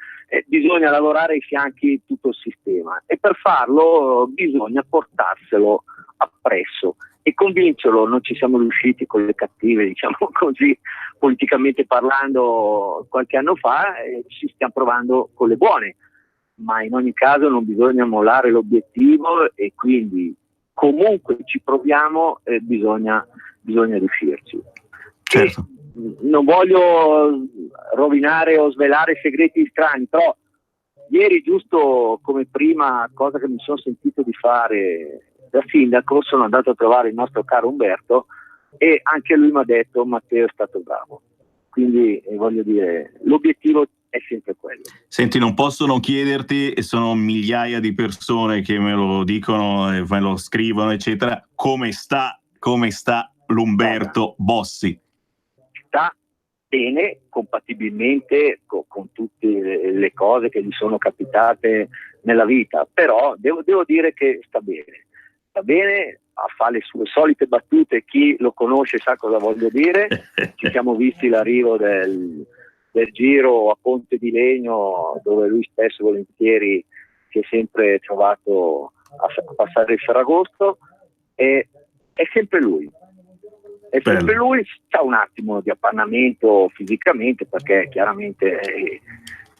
bisogna lavorare ai fianchi di tutto il sistema, e per farlo bisogna portarselo appresso e convincerlo. Non ci siamo riusciti con le cattive, diciamo così, politicamente parlando qualche anno fa, e ci stiamo provando con le buone, ma in ogni caso non bisogna mollare l'obiettivo, e quindi comunque ci proviamo, bisogna riuscirci. Certo. Non voglio rovinare o svelare segreti strani, però ieri, giusto come prima cosa che mi sono sentito di fare da sindaco, sono andato a trovare il nostro caro Umberto e anche lui mi ha detto: Matteo è stato bravo. Quindi voglio dire, l'obiettivo è sempre quello. Senti, non posso non chiederti, e sono migliaia di persone che me lo dicono e me lo scrivono, eccetera, come sta l'Umberto Bossi? Sta bene, compatibilmente con tutte le cose che gli sono capitate nella vita, però devo dire che sta bene, a fare le sue solite battute. Chi lo conosce sa cosa voglio dire. Ci siamo visti l'arrivo del giro a Ponte di Legno, dove lui spesso e volentieri si è sempre trovato a passare il Ferragosto, e è sempre lui. C'ha un attimo di appannamento fisicamente, perché chiaramente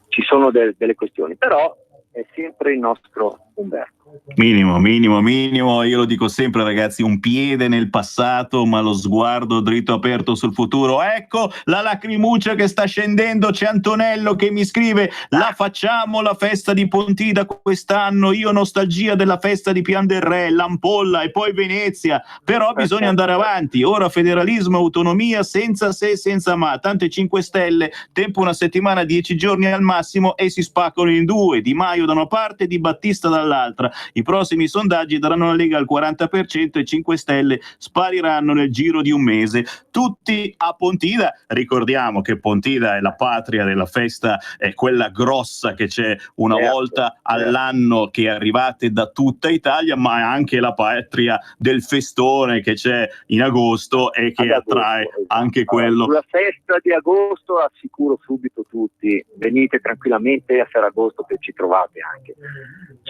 ci sono delle questioni, però è sempre il nostro Umberto. Minimo, io lo dico sempre, ragazzi, un piede nel passato ma lo sguardo dritto aperto sul futuro. Ecco la lacrimuccia che sta scendendo, c'è Antonello che mi scrive: la facciamo la festa di Pontida quest'anno, io nostalgia della festa di Pian del Re, l'Ampolla e poi Venezia, però bisogna andare avanti, ora federalismo, autonomia, senza se, senza ma, tante 5 Stelle, tempo una settimana, 10 giorni al massimo e si spaccano in due, Di Maio da una parte, Di Battista dall'altra dall'altra. I prossimi sondaggi daranno la Lega al 40% e 5 Stelle spariranno nel giro di un mese. Tutti a Pontida. Ricordiamo che Pontida è la patria della festa, è quella grossa che c'è una volta all'anno, che arrivate da tutta Italia, ma è anche la patria del festone che c'è in agosto e che attrae anche quello. Sulla festa di agosto assicuro subito tutti, venite tranquillamente a Ferragosto che ci trovate anche.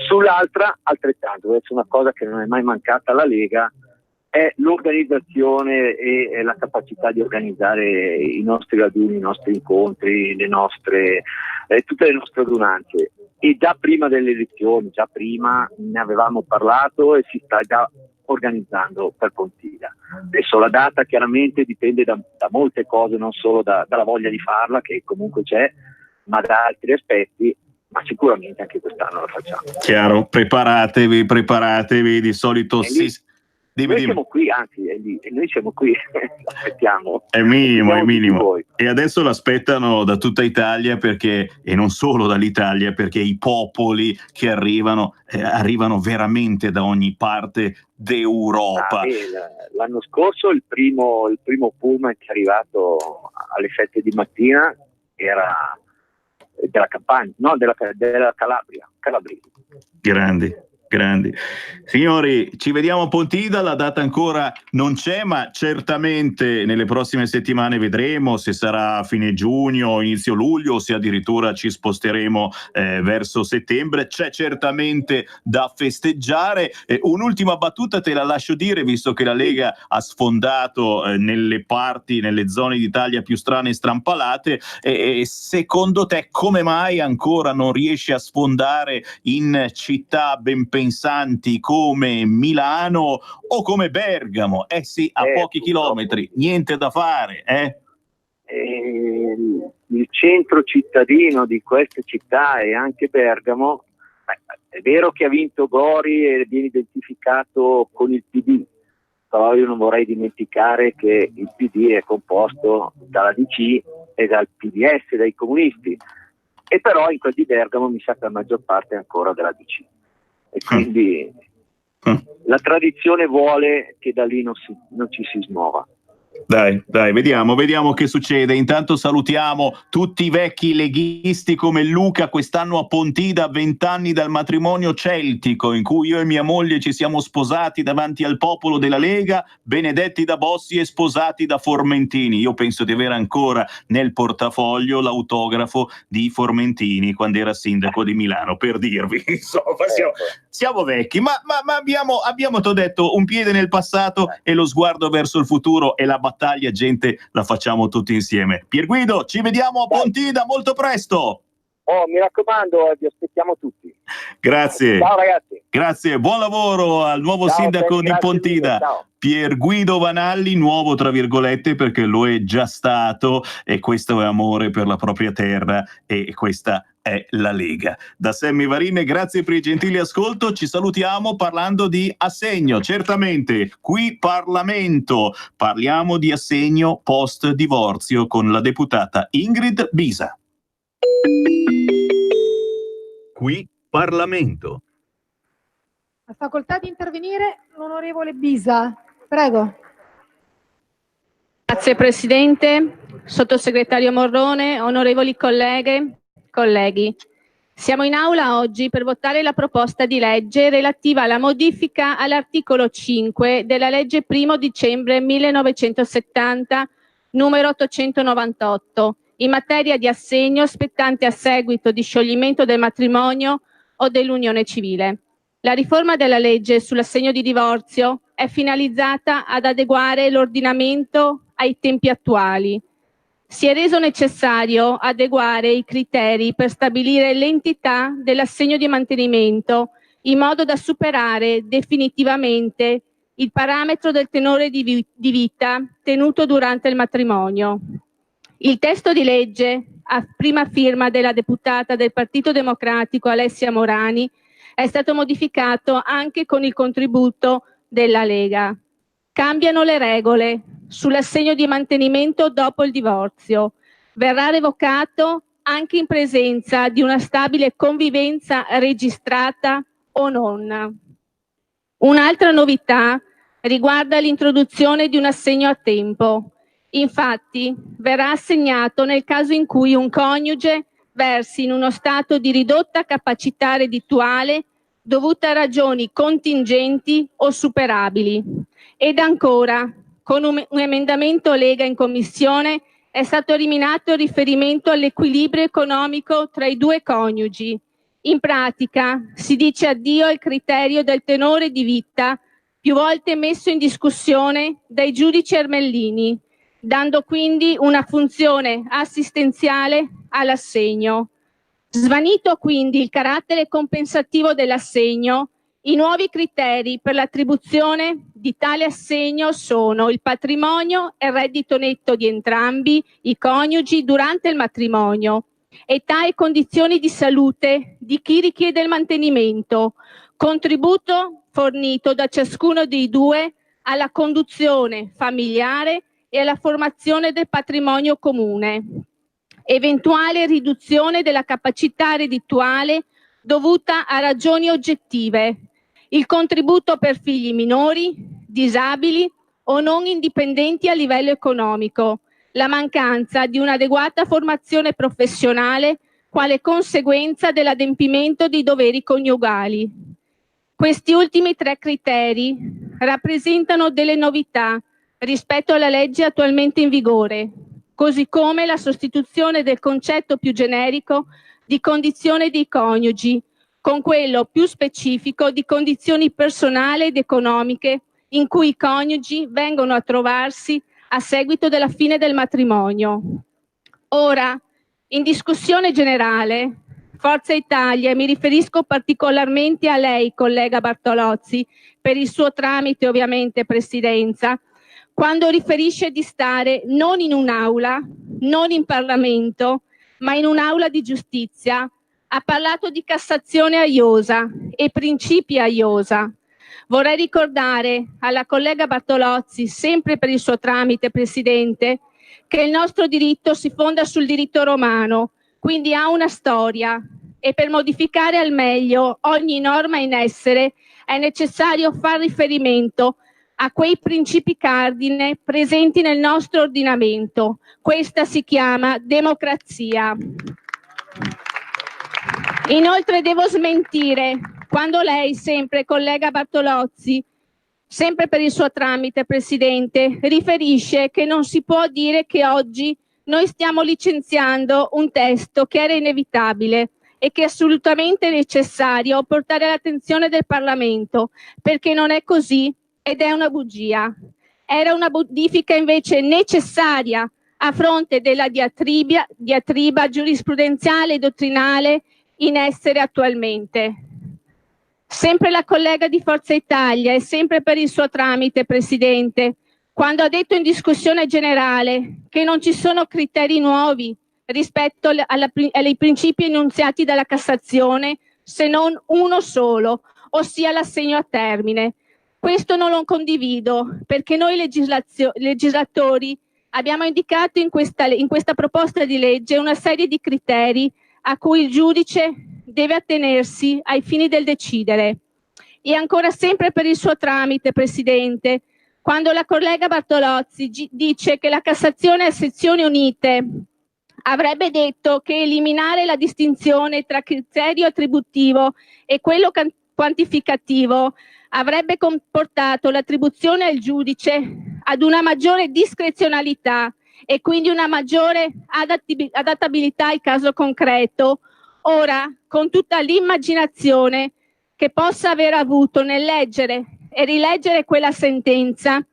Sull'altra altrettanto, è una cosa che non è mai mancata alla Lega, è l'organizzazione e la capacità di organizzare i nostri raduni, i nostri incontri, tutte le nostre adunanze. E già prima delle elezioni, già prima ne avevamo parlato e si sta già organizzando per Pontida. Adesso la data chiaramente dipende da molte cose, non solo dalla voglia di farla, che comunque c'è, ma da altri aspetti, ma sicuramente anche quest'anno la facciamo. Chiaro, preparatevi, di solito siamo qui, anzi, noi siamo qui, aspettiamo. È minimo. E adesso l'aspettano da tutta Italia, perché, e non solo dall'Italia, perché i popoli che arrivano veramente da ogni parte d'Europa. L'anno scorso il primo pullman che è arrivato alle 7 di mattina era della Campania, no, della Calabria. Grandi. Signori, ci vediamo a Pontida, la data ancora non c'è, ma certamente nelle prossime settimane vedremo se sarà fine giugno, inizio luglio, o se addirittura ci sposteremo verso settembre. C'è certamente da festeggiare. Un'ultima battuta te la lascio dire, visto che la Lega ha sfondato nelle zone d'Italia più strane e strampalate. Secondo te come mai ancora non riesce a sfondare in città ben pensanti come Milano o come Bergamo? Sì, a pochi chilometri, niente da fare, Il centro cittadino di queste città e anche Bergamo, è vero che ha vinto Gori e viene identificato con il PD, però io non vorrei dimenticare che il PD è composto dalla DC e dal PDS, dai comunisti, e però in quel di Bergamo mi sa che la maggior parte è ancora della DC. E quindi la tradizione vuole che da lì non ci si smuova. Dai, vediamo che succede. Intanto salutiamo tutti i vecchi leghisti come Luca, quest'anno a Pontida, 20 anni dal matrimonio celtico in cui io e mia moglie ci siamo sposati davanti al popolo della Lega, benedetti da Bossi e sposati da Formentini. Io penso di avere ancora nel portafoglio l'autografo di Formentini quando era sindaco di Milano, per dirvi. Insomma, siamo vecchi, ma abbiamo, t'ho detto, un piede nel passato e lo sguardo verso il futuro, e la battaglia, gente, la facciamo tutti insieme. Pierguido, ci vediamo a Pontida molto presto. Mi raccomando, vi aspettiamo tutti. Grazie. Ciao ragazzi. Grazie, buon lavoro al nuovo sindaco di Pontida. Pierguido Vanalli, nuovo tra virgolette perché lo è già stato, e questo è amore per la propria terra, e questa è la Lega. Da Sammy Varin, grazie per il gentile ascolto, ci salutiamo parlando di assegno, certamente, qui Parlamento, parliamo di assegno post divorzio con la deputata Ingrid Bisa. Qui Parlamento. Ha facoltà di intervenire l'onorevole Bisa. Prego. Grazie Presidente, Sottosegretario Morrone, onorevoli colleghe, colleghi. Siamo in aula oggi per votare la proposta di legge relativa alla modifica all'articolo 5 della legge 1 dicembre 1970, numero 898, in materia di assegno spettante a seguito di scioglimento del matrimonio o dell'unione civile. La riforma della legge sull'assegno di divorzio è finalizzata ad adeguare l'ordinamento ai tempi attuali. Si è reso necessario adeguare i criteri per stabilire l'entità dell'assegno di mantenimento in modo da superare definitivamente il parametro del tenore di vita tenuto durante il matrimonio. Il testo di legge, a prima firma della deputata del Partito Democratico Alessia Morani, è stato modificato anche con il contributo della Lega. Cambiano le regole sull'assegno di mantenimento dopo il divorzio. Verrà revocato anche in presenza di una stabile convivenza registrata o non. Un'altra novità riguarda l'introduzione di un assegno a tempo. Infatti, verrà assegnato nel caso in cui un coniuge versi in uno stato di ridotta capacità reddituale dovuta a ragioni contingenti o superabili. Ed ancora, con un emendamento Lega in Commissione è stato eliminato il riferimento all'equilibrio economico tra i due coniugi. In pratica si dice addio al criterio del tenore di vita, più volte messo in discussione dai giudici ermellini, dando quindi una funzione assistenziale all'assegno. Svanito quindi il carattere compensativo dell'assegno, i nuovi criteri per l'attribuzione di tale assegno sono il patrimonio e il reddito netto di entrambi i coniugi durante il matrimonio, età e condizioni di salute di chi richiede il mantenimento, contributo fornito da ciascuno dei due alla conduzione familiare e alla formazione del patrimonio comune, eventuale riduzione della capacità reddituale dovuta a ragioni oggettive, il contributo per figli minori, disabili o non indipendenti a livello economico, la mancanza di un'adeguata formazione professionale quale conseguenza dell'adempimento dei doveri coniugali. Questi ultimi tre criteri rappresentano delle novità rispetto alla legge attualmente in vigore, così come la sostituzione del concetto più generico di condizione dei coniugi con quello più specifico di condizioni personali ed economiche in cui i coniugi vengono a trovarsi a seguito della fine del matrimonio. Ora, in discussione generale, Forza Italia, e mi riferisco particolarmente a lei, collega Bartolozzi, per il suo tramite ovviamente, Presidenza, quando riferisce di stare non in un'aula, non in Parlamento, ma in un'aula di giustizia, ha parlato di Cassazione a iosa e principi a iosa. Vorrei ricordare alla collega Bartolozzi, sempre per il suo tramite, Presidente, che il nostro diritto si fonda sul diritto romano, quindi ha una storia, e per modificare al meglio ogni norma in essere è necessario far riferimento a quei principi cardine presenti nel nostro ordinamento. Questa si chiama democrazia. Inoltre devo smentire quando lei, sempre collega Bartolozzi, sempre per il suo tramite, Presidente, riferisce che non si può dire che oggi noi stiamo licenziando un testo che era inevitabile e che è assolutamente necessario portare all'attenzione del Parlamento, perché non è così ed è una bugia. Era una modifica invece necessaria a fronte della diatriba giurisprudenziale e dottrinale in essere attualmente. Sempre la collega di Forza Italia e sempre per il suo tramite, Presidente, quando ha detto in discussione generale che non ci sono criteri nuovi rispetto ai principi enunciati dalla Cassazione, se non uno solo, ossia l'assegno a termine. Questo non lo condivido, perché noi legislatori abbiamo indicato in questa proposta di legge una serie di criteri a cui il giudice deve attenersi ai fini del decidere. E ancora sempre per il suo tramite, Presidente, quando la collega Bartolozzi dice che la Cassazione a sezioni unite avrebbe detto che eliminare la distinzione tra criterio attributivo e quello quantificativo avrebbe comportato l'attribuzione al giudice ad una maggiore discrezionalità e quindi una maggiore adattabilità al caso concreto. Ora, con tutta l'immaginazione che possa aver avuto nel leggere e rileggere quella sentenza,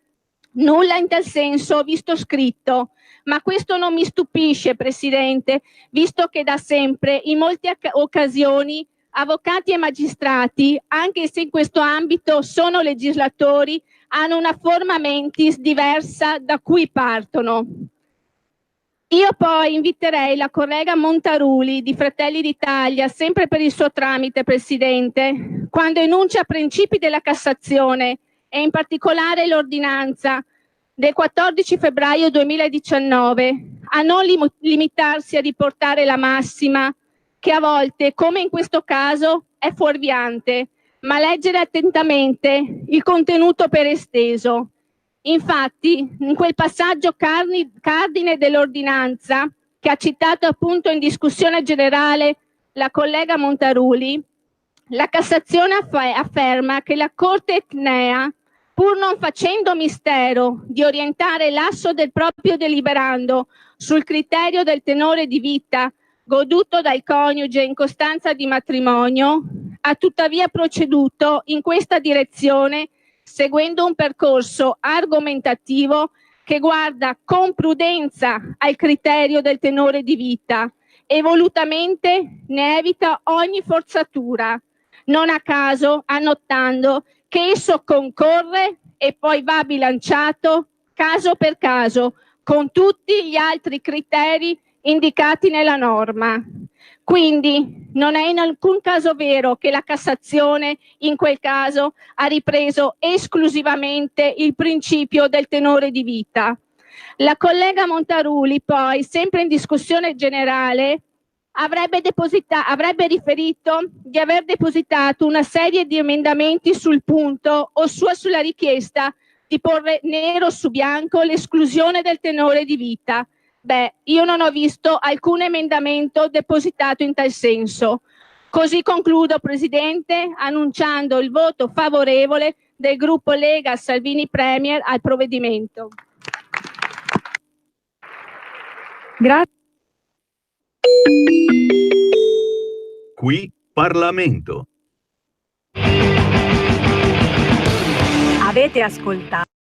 nulla in tal senso ho visto scritto, ma questo non mi stupisce, Presidente, visto che da sempre, in molte occasioni, avvocati e magistrati, anche se in questo ambito sono legislatori, hanno una forma mentis diversa da cui partono. Io poi inviterei la collega Montaruli di Fratelli d'Italia, sempre per il suo tramite, Presidente, quando enuncia principi della Cassazione e in particolare l'ordinanza del 14 febbraio 2019, a non limitarsi a riportare la massima che a volte, come in questo caso, è fuorviante, ma leggere attentamente il contenuto per esteso. Infatti, in quel passaggio cardine dell'ordinanza, che ha citato appunto in discussione generale la collega Montaruli, la Cassazione afferma che la Corte etnea, pur non facendo mistero di orientare l'asso del proprio deliberando sul criterio del tenore di vita goduto dal coniuge in costanza di matrimonio, ha tuttavia proceduto in questa direzione seguendo un percorso argomentativo che guarda con prudenza al criterio del tenore di vita e volutamente ne evita ogni forzatura, non a caso annotando che esso concorre e poi va bilanciato caso per caso con tutti gli altri criteri indicati nella norma. Quindi non è in alcun caso vero che la Cassazione in quel caso ha ripreso esclusivamente il principio del tenore di vita. La collega Montaruli poi, sempre in discussione generale, avrebbe riferito di aver depositato una serie di emendamenti sul punto o sulla richiesta di porre nero su bianco l'esclusione del tenore di vita. Beh, io non ho visto alcun emendamento depositato in tal senso. Così concludo, Presidente, annunciando il voto favorevole del gruppo Lega Salvini Premier al provvedimento. Grazie. Qui Parlamento. Avete ascoltato